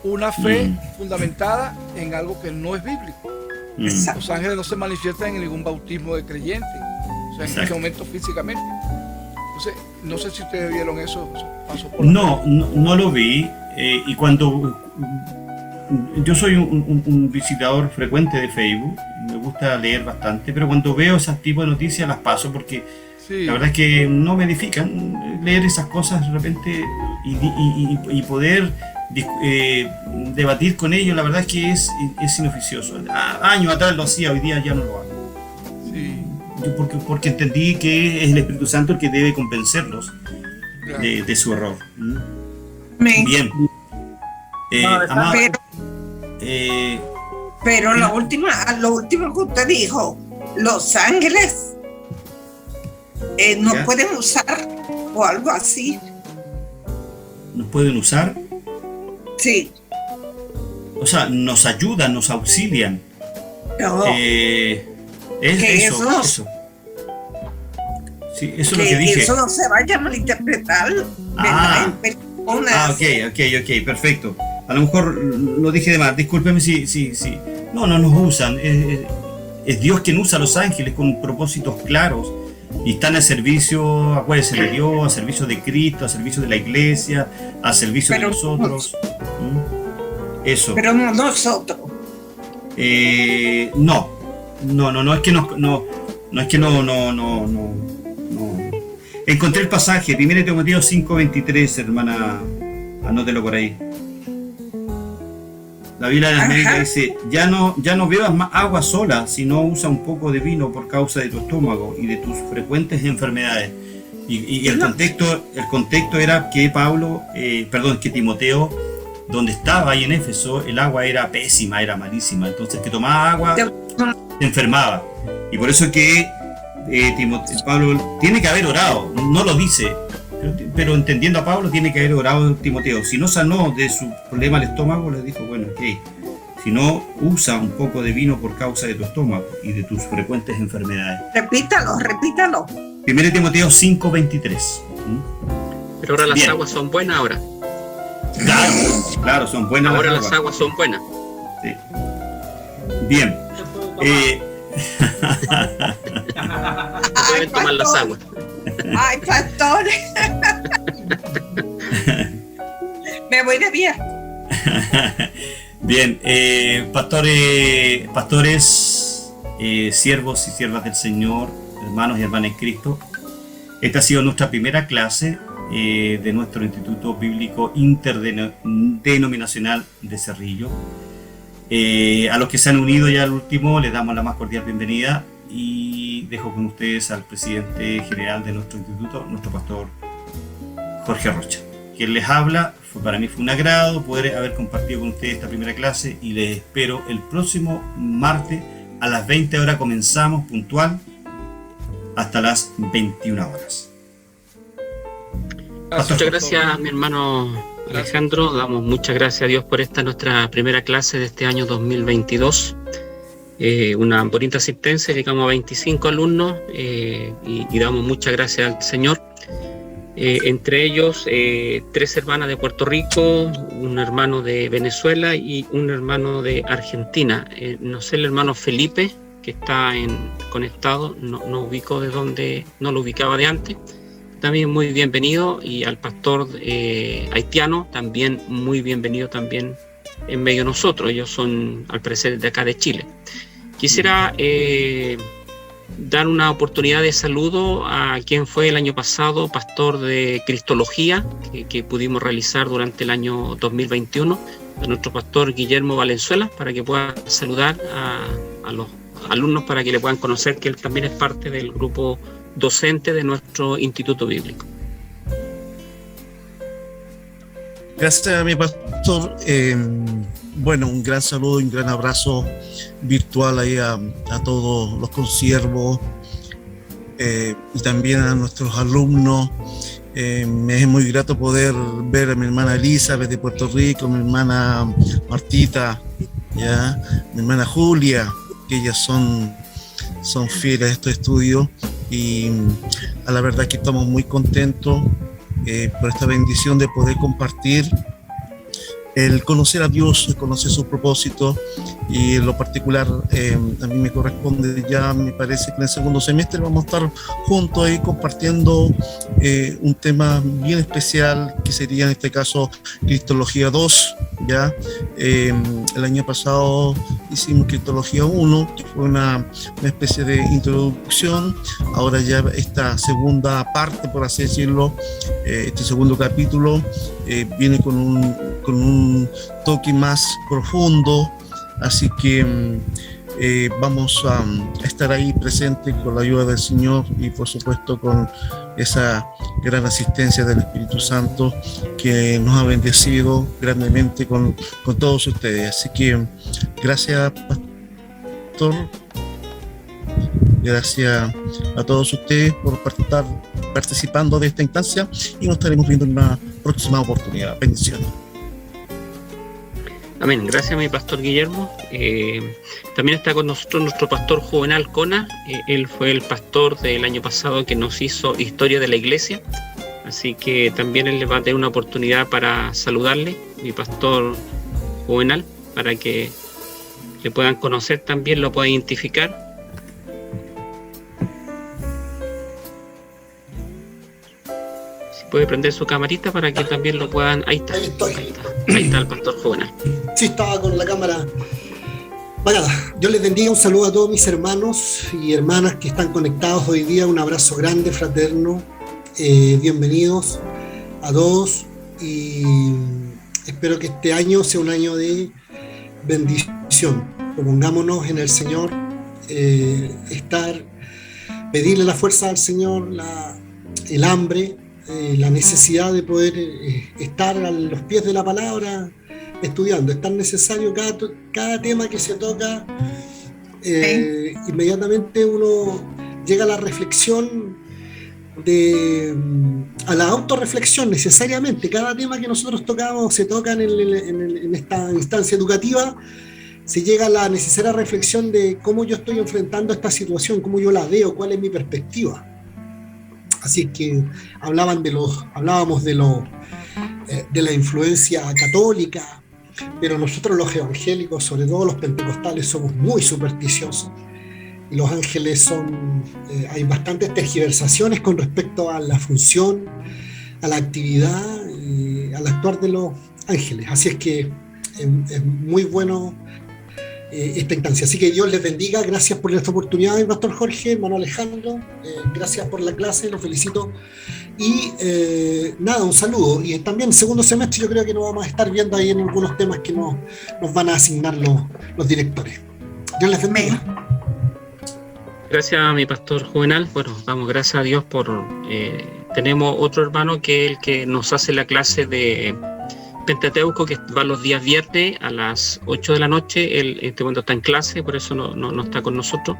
una fe fundamentada en algo que no es bíblico. Los ángeles no se manifiestan en ningún bautismo de creyente, o sea, en ese momento físicamente. Entonces, no sé si ustedes vieron eso pasó por no lo vi, y cuando yo soy un visitador frecuente de Facebook, me gusta leer bastante, pero cuando veo ese tipo de noticias las paso porque la verdad es que no me edifican leer esas cosas de repente y poder debatir con ellos. La verdad es que es inoficioso. Años atrás lo hacía, hoy día ya no lo hago. Yo porque entendí que es el Espíritu Santo el que debe convencerlos de su error. Bien. Pero lo último que usted dijo, los ángeles nos pueden usar o algo así. ¿Nos pueden usar? Sí. O sea, nos ayudan, nos auxilian. No. Eso. Sí, eso es lo que dije. Eso no se vaya a malinterpretar. Ok, perfecto. A lo mejor lo dije de más, discúlpeme si. No nos usan. Es Dios quien usa a los ángeles con propósitos claros. Y están al servicio, acuérdense de Dios, al servicio de Cristo, al servicio de la iglesia, al servicio de nosotros. Eso. Pero no nosotros. No es que no. Encontré el pasaje, 1 Timoteo 5:23, hermana, anótelo por ahí. La Biblia de las Américas dice, ya no bebas más agua sola, sino usa un poco de vino por causa de tu estómago y de tus frecuentes enfermedades. Y el contexto era que que Timoteo, donde estaba ahí en Éfeso, el agua era pésima, era malísima. Entonces, que tomaba agua se enfermaba. Y por eso que Pablo tiene que haber orado, no lo dice, pero entendiendo a Pablo, tiene que haber orado Timoteo. Si no sanó de su problema al estómago, le dijo, bueno, ok, si no, usa un poco de vino por causa de tu estómago y de tus frecuentes enfermedades. Repítalo. 1 Timoteo 5:23. Pero ahora las aguas son buenas ahora. Claro, son buenas. Ahora las aguas son buenas. Sí. Bien. Pueden tomar las aguas. Ay, pastor. Me voy de viaje. Bien, pastores, siervos y siervas del Señor, hermanos y hermanas en Cristo. Esta ha sido nuestra primera clase de nuestro Instituto Bíblico Interdenominacional de Cerrillo. A los que se han unido ya al último, les damos la más cordial bienvenida y dejo con ustedes al presidente general de nuestro instituto, nuestro pastor Jorge Rocha. Quien les habla, para mí fue un agrado poder haber compartido con ustedes esta primera clase y les espero el próximo martes a las 20 horas. Comenzamos puntual hasta las 21 horas. Muchas gracias, mi hermano Alejandro. Damos muchas gracias a Dios por esta nuestra primera clase de este año 2022. Una bonita asistencia, llegamos a 25 alumnos y damos muchas gracias al Señor. Entre ellos 3 hermanas de Puerto Rico, un hermano de Venezuela y un hermano de Argentina. No sé, el hermano Felipe, que está conectado, no ubico de dónde, no lo ubicaba de antes. También muy bienvenido, y al pastor haitiano, también muy bienvenido también en medio de nosotros. Ellos son al parecer de acá de Chile. Quisiera dar una oportunidad de saludo a quien fue el año pasado pastor de Cristología que pudimos realizar durante el año 2021, a nuestro pastor Guillermo Valenzuela, para que pueda saludar a los alumnos, para que le puedan conocer que él también es parte del grupo docente de nuestro Instituto Bíblico. Gracias a mi pastor. Bueno, un gran saludo y un gran abrazo virtual ahí a todos los consiervos y también a nuestros alumnos. Me es muy grato poder ver a mi hermana Elizabeth de Puerto Rico, mi hermana Martita, ¿ya? Mi hermana Julia, que ellas son fieles a estos estudios, y a la verdad que estamos muy contentos por esta bendición de poder compartir el conocer a Dios, el conocer sus propósitos, y en lo particular a mí me corresponde, ya me parece que en el segundo semestre vamos a estar juntos ahí compartiendo un tema bien especial, que sería en este caso Cristología 2, ¿ya? El año pasado hicimos Cristología 1, que fue una especie de introducción. Ahora ya esta segunda parte, por así decirlo, este segundo capítulo viene con un toque más profundo, así que vamos a estar ahí presentes con la ayuda del Señor y por supuesto con esa gran asistencia del Espíritu Santo que nos ha bendecido grandemente con todos ustedes. Así que gracias, pastor, gracias a todos ustedes por estar participando de esta instancia, y nos estaremos viendo en una próxima oportunidad. Bendiciones. Amén. Gracias, mi pastor Guillermo. También está con nosotros nuestro pastor Juvenal Cona. Él fue el pastor del año pasado que nos hizo Historia de la Iglesia. Así que también él le va a tener una oportunidad para saludarle, mi pastor Juvenal, para que le puedan conocer también, lo puedan identificar. Puede prender su camarita para que también lo puedan. Ahí está. Ahí está el pastor Juvenal. Sí, estaba con la cámara. Bueno, yo les bendiga, un saludo a todos mis hermanos y hermanas que están conectados hoy día. Un abrazo grande, fraterno. Bienvenidos a todos, y espero que este año sea un año de bendición. Propongámonos en el Señor, pedirle la fuerza al Señor, el hambre, la necesidad de poder estar a los pies de la palabra estudiando. Es tan necesario cada tema que se toca. Inmediatamente uno llega a la reflexión a la autorreflexión necesariamente. Cada tema que nosotros tocamos se toca en esta instancia educativa, se llega a la necesaria reflexión de cómo yo estoy enfrentando esta situación, cómo yo la veo, cuál es mi perspectiva. Así es que hablábamos de la influencia católica, pero nosotros los evangélicos, sobre todo los pentecostales, somos muy supersticiosos. Y los ángeles hay bastantes tergiversaciones con respecto a la función, a la actividad y al actuar de los ángeles. Así es que es muy bueno esta instancia. Así que Dios les bendiga. Gracias por esta oportunidad, Pastor Jorge, hermano Alejandro. Gracias por la clase, los felicito. Y nada, un saludo. Y también segundo semestre yo creo que nos vamos a estar viendo ahí en algunos temas que nos van a asignar los directores. Dios les bendiga. Gracias a mi pastor Juvenal. Bueno, damos gracias a Dios por... tenemos otro hermano que es el que nos hace la clase de Pentateuco, que va los días viernes a las 8 de la noche. Él en este momento está en clase, por eso no está con nosotros.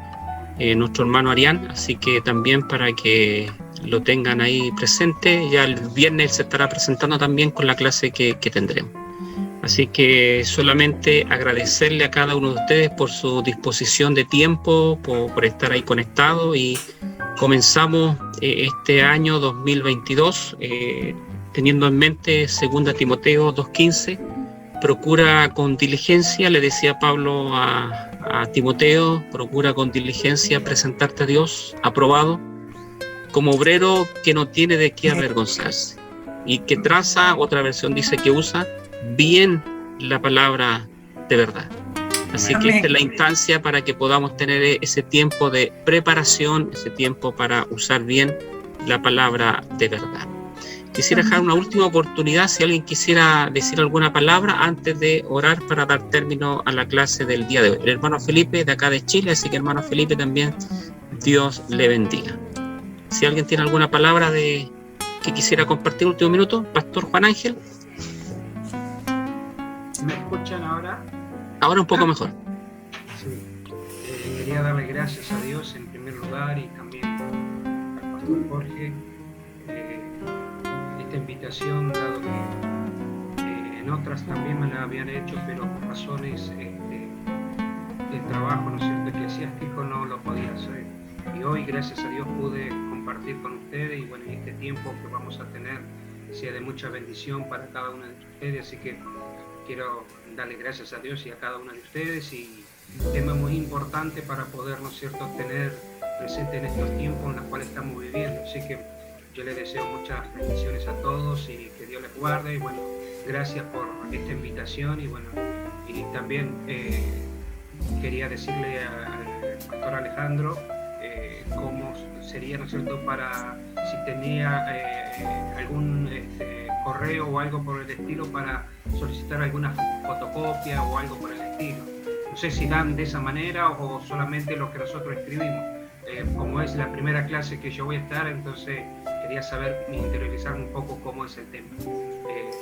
Nuestro hermano Arián, así que también para que lo tengan ahí presente. Ya el viernes se estará presentando también con la clase que tendremos. Así que solamente agradecerle a cada uno de ustedes por su disposición de tiempo, por estar ahí conectados, y comenzamos este año 2022 teniendo en mente 2 Timoteo 2:15, procura con diligencia, le decía Pablo a Timoteo, procura con diligencia presentarte a Dios aprobado, como obrero que no tiene de qué avergonzarse, y que traza, otra versión dice que usa bien la palabra de verdad. Así que esta es la instancia para que podamos tener ese tiempo de preparación, ese tiempo para usar bien la palabra de verdad. Quisiera dejar una última oportunidad si alguien quisiera decir alguna palabra antes de orar para dar término a la clase del día de hoy. El hermano Felipe de acá de Chile, así que hermano Felipe también, Dios le bendiga. Si alguien tiene alguna palabra que quisiera compartir, último minuto, Pastor Juan Ángel. ¿Me escuchan ahora? Ahora un poco mejor. Sí. Quería darle gracias a Dios en primer lugar y también al Pastor Jorge esta invitación, dado que en otras también me la habían hecho, pero por razones de trabajo, ¿no es cierto?, eclesiástico, no lo podía hacer. Y hoy, gracias a Dios, pude compartir con ustedes, y bueno, en este tiempo que vamos a tener sea de mucha bendición para cada uno de ustedes, así que quiero darle gracias a Dios y a cada uno de ustedes, y un tema muy importante para poder, ¿no es cierto?, tener presente en estos tiempos en los cuales estamos viviendo. Así que yo les deseo muchas bendiciones a todos y que Dios les guarde, y bueno, gracias por esta invitación. Y bueno, y también quería decirle al pastor Alejandro cómo sería, ¿no es cierto?, para si tenía algún correo o algo por el estilo para solicitar alguna fotocopia o algo por el estilo. No sé si dan de esa manera o solamente lo que nosotros escribimos. Como es la primera clase que yo voy a estar, entonces quería saber, interiorizarme un poco cómo es el tema.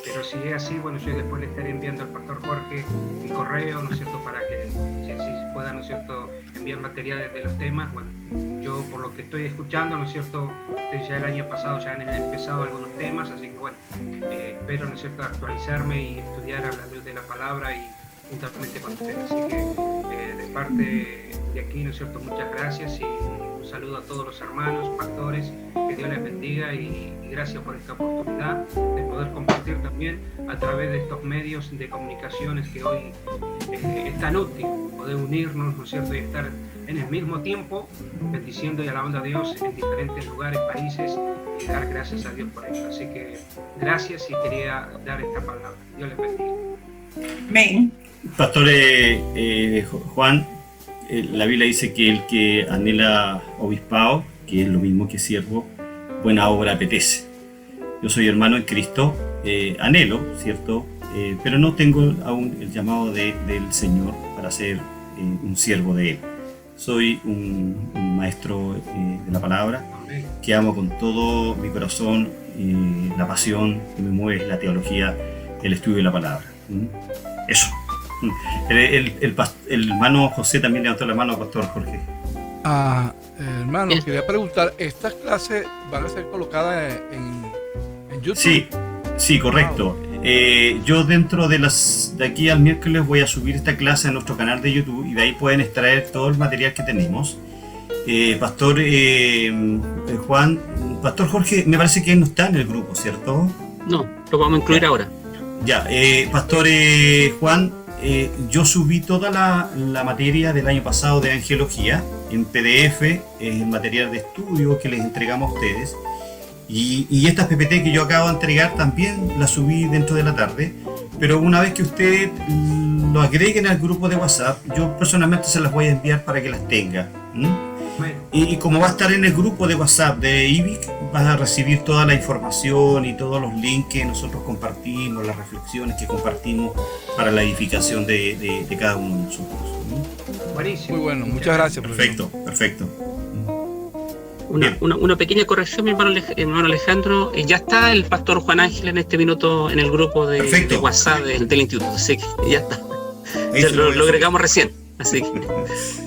Pero si es así, bueno, yo después le estaré enviando al pastor Jorge mi correo, ¿no es cierto?, para que si así pueda, ¿no es cierto?, enviar materiales de los temas. Bueno, yo por lo que estoy escuchando, ¿no es cierto?, ya el año pasado ya han empezado algunos temas, así que bueno, espero, ¿no es cierto?, actualizarme y estudiar a la luz de la palabra y juntamente con ustedes. Así que de parte de aquí, ¿no es cierto?, muchas gracias y un saludo a todos los hermanos, pastores, que Dios les bendiga y gracias por esta oportunidad de poder compartir también a través de estos medios de comunicaciones que hoy es tan útil, poder unirnos, ¿no es cierto?, y estar en el mismo tiempo bendiciendo y alabando a Dios en diferentes lugares, países, y dar gracias a Dios por ello. Así que gracias, y quería dar esta palabra. Dios les bendiga. Amén. Pastor Juan, la Biblia dice que el que anhela obispado, que es lo mismo que siervo, buena obra apetece. Yo soy hermano en Cristo, anhelo, ¿cierto? Pero no tengo aún el llamado del Señor para ser un siervo de Él. Soy un maestro de la palabra, que amo con todo mi corazón, la pasión que me mueve es la teología, el estudio de la palabra. Eso. El hermano José también levantó la mano al pastor Jorge. Hermano, quería preguntar, ¿estas clases van a ser colocadas en YouTube? Sí, correcto. Yo dentro de aquí al miércoles voy a subir esta clase a nuestro canal de YouTube y de ahí pueden extraer todo el material que tenemos. Pastor Juan, Pastor Jorge, me parece que no está en el grupo, ¿cierto? No, lo vamos a incluir ahora. Ya, Pastor Juan, yo subí toda la materia del año pasado de angelología en PDF, el material de estudio que les entregamos a ustedes. Y estas PPT que yo acabo de entregar también las subí dentro de la tarde, pero una vez que ustedes lo agreguen al grupo de WhatsApp, yo personalmente se las voy a enviar para que las tenga. Y como va a estar en el grupo de WhatsApp de IBIC, vas a recibir toda la información y todos los links que nosotros compartimos, las reflexiones que compartimos para la edificación de cada uno de nosotros. Buenísimo. Muy bueno, muchas gracias. Perfecto. Una pequeña corrección, mi hermano Alejandro. Ya está el pastor Juan Ángel en este minuto en el grupo de WhatsApp del instituto, así que ya está. Lo agregamos recién. Así que,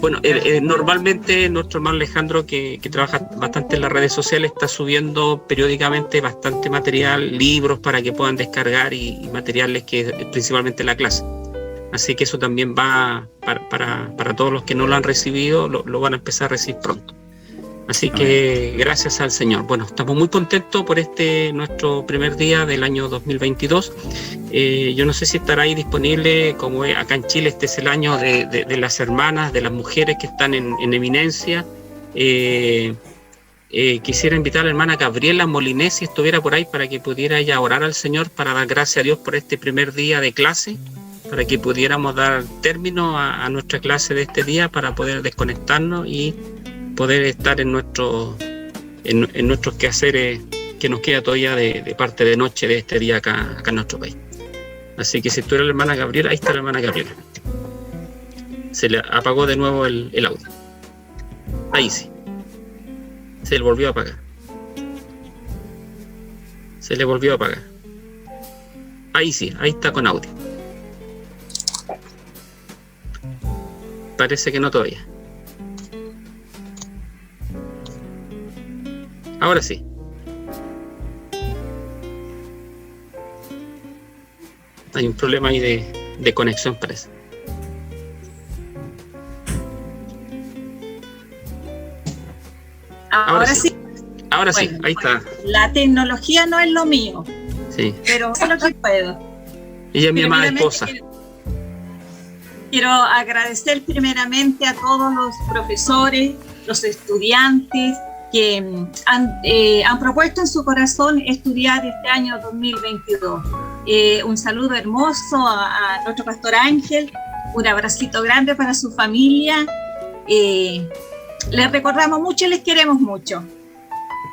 bueno, normalmente nuestro hermano Alejandro, que trabaja bastante en las redes sociales, está subiendo periódicamente bastante material, libros para que puedan descargar y materiales que principalmente la clase. Así que eso también va para todos los que no lo han recibido, lo van a empezar a recibir pronto. Así que gracias al Señor. Bueno, estamos muy contentos por nuestro primer día del año 2022. Yo no sé si estará ahí disponible, como acá en Chile este es el año de las hermanas, de las mujeres que están en eminencia. Quisiera invitar a la hermana Gabriela Molinés, si estuviera por ahí, para que pudiera ella orar al Señor para dar gracias a Dios por este primer día de clase, para que pudiéramos dar término a nuestra clase de este día, para poder desconectarnos y poder estar en nuestros quehaceres que nos queda todavía de parte de noche de este día acá en nuestro país. Así que si tú eres la hermana Gabriela, ahí está la hermana Gabriela. Se le apagó de nuevo el audio. Ahí sí. Se le volvió a apagar. Se le volvió a apagar. Ahí sí, ahí está con audio. Parece que no todavía. Ahora sí. Hay un problema ahí de conexión, parece. Ahora sí. Ahora sí, ahí está. La tecnología no es lo mío. Sí. Pero es lo que puedo. Ella es mi amada esposa. Quiero agradecer primeramente a todos los profesores, los estudiantes que han propuesto en su corazón estudiar este año 2022. Un saludo hermoso a nuestro pastor Ángel, un abracito grande para su familia. Les recordamos mucho y les queremos mucho.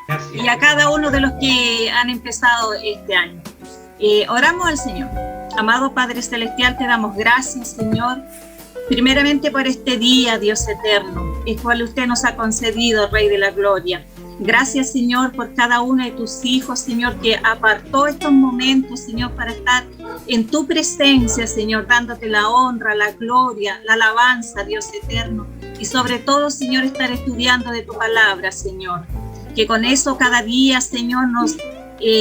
Gracias. Y a cada uno de los que han empezado este año. Oramos al Señor. Amado Padre Celestial, te damos gracias, Señor, primeramente por este día, Dios eterno, el cual usted nos ha concedido, Rey de la Gloria. Gracias, Señor, por cada uno de tus hijos, Señor, que apartó estos momentos, Señor, para estar en tu presencia, Señor, dándote la honra, la gloria, la alabanza, Dios eterno. Y sobre todo, Señor, estar estudiando de tu palabra, Señor. Que con eso cada día, Señor, nos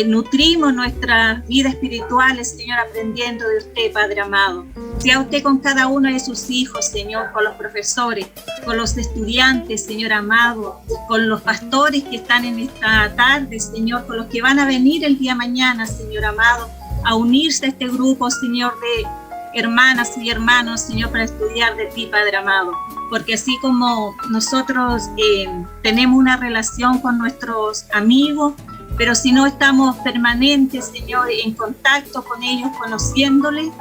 nutrimos nuestras vidas espirituales, Señor, aprendiendo de usted, Padre amado. Sea usted con cada uno de sus hijos, Señor, con los profesores, con los estudiantes, Señor amado, con los pastores que están en esta tarde, Señor, con los que van a venir el día mañana, Señor amado, a unirse a este grupo, Señor, de hermanas y hermanos, Señor, para estudiar de ti, Padre amado. Porque así como nosotros tenemos una relación con nuestros amigos, pero si no estamos permanentes, Señor, en contacto con ellos, conociéndoles,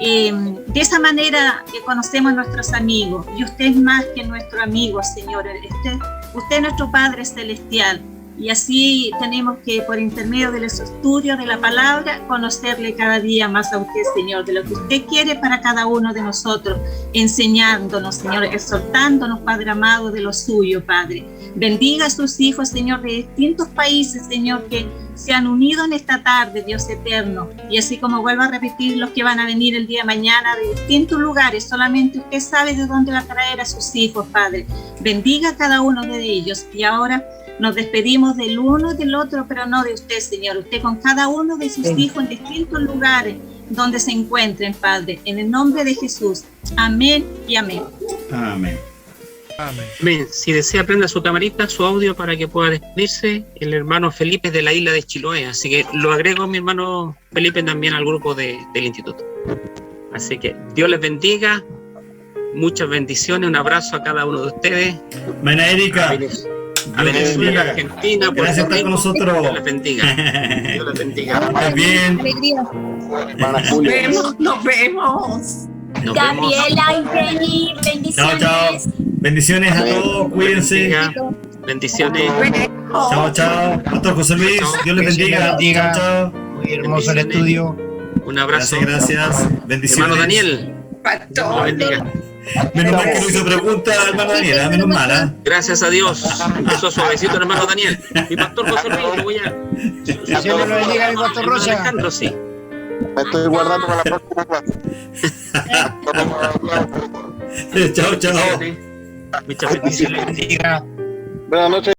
de esa manera conocemos a nuestros amigos. Y usted es más que nuestro amigo, Señor. Usted es nuestro Padre Celestial. Y así tenemos que, por intermedio de los estudios de la palabra, conocerle cada día más a usted, Señor, de lo que usted quiere para cada uno de nosotros, enseñándonos, Señor, exhortándonos, Padre amado, de lo suyo, Padre. Bendiga a sus hijos, Señor, de distintos países, Señor, que se han unido en esta tarde, Dios eterno. Y así como vuelvo a repetir, los que van a venir el día de mañana de distintos lugares, solamente usted sabe de dónde va a traer a sus hijos, Padre. Bendiga a cada uno de ellos. Y ahora nos despedimos del uno y del otro, pero no de usted, Señor. Usted con cada uno de sus hijos en distintos lugares donde se encuentren, Padre. En el nombre de Jesús. Amén y amén. Amén. Amén. Si desea, prenda su camarita, su audio para que pueda despedirse. El hermano Felipe es de la isla de Chiloé, así que lo agrego, mi hermano Felipe, también al grupo del instituto. Así que Dios les bendiga, muchas bendiciones, un abrazo a cada uno de ustedes. Maena Erika, a Venezuela, a Argentina, gracias por estar con nosotros. Dios les bendiga. Dios les bendiga. Bien. Alegría. Nos vemos. Gabriela y Jenny, bendiciones. Chao. Bendiciones a todos, cuídense. Bendiciones. Chao. Pastor José Luis, Dios les bendiga. Chao. Muy hermoso el estudio. Un abrazo. Gracias. Bendiciones. Hermano Daniel. Pastor. Bendiga. Menos mal que no hizo pregunta, hermano Daniel, menos mal. Gracias a Dios. Empezó suavecito, hermano Daniel. Mi pastor José Luis, lo voy a. Dios lo bendiga, mi pastor Rocha. Alejandro, sí. Me estoy guardando para la próxima clase. Chao. Muchas bendiciones. Buenas noches.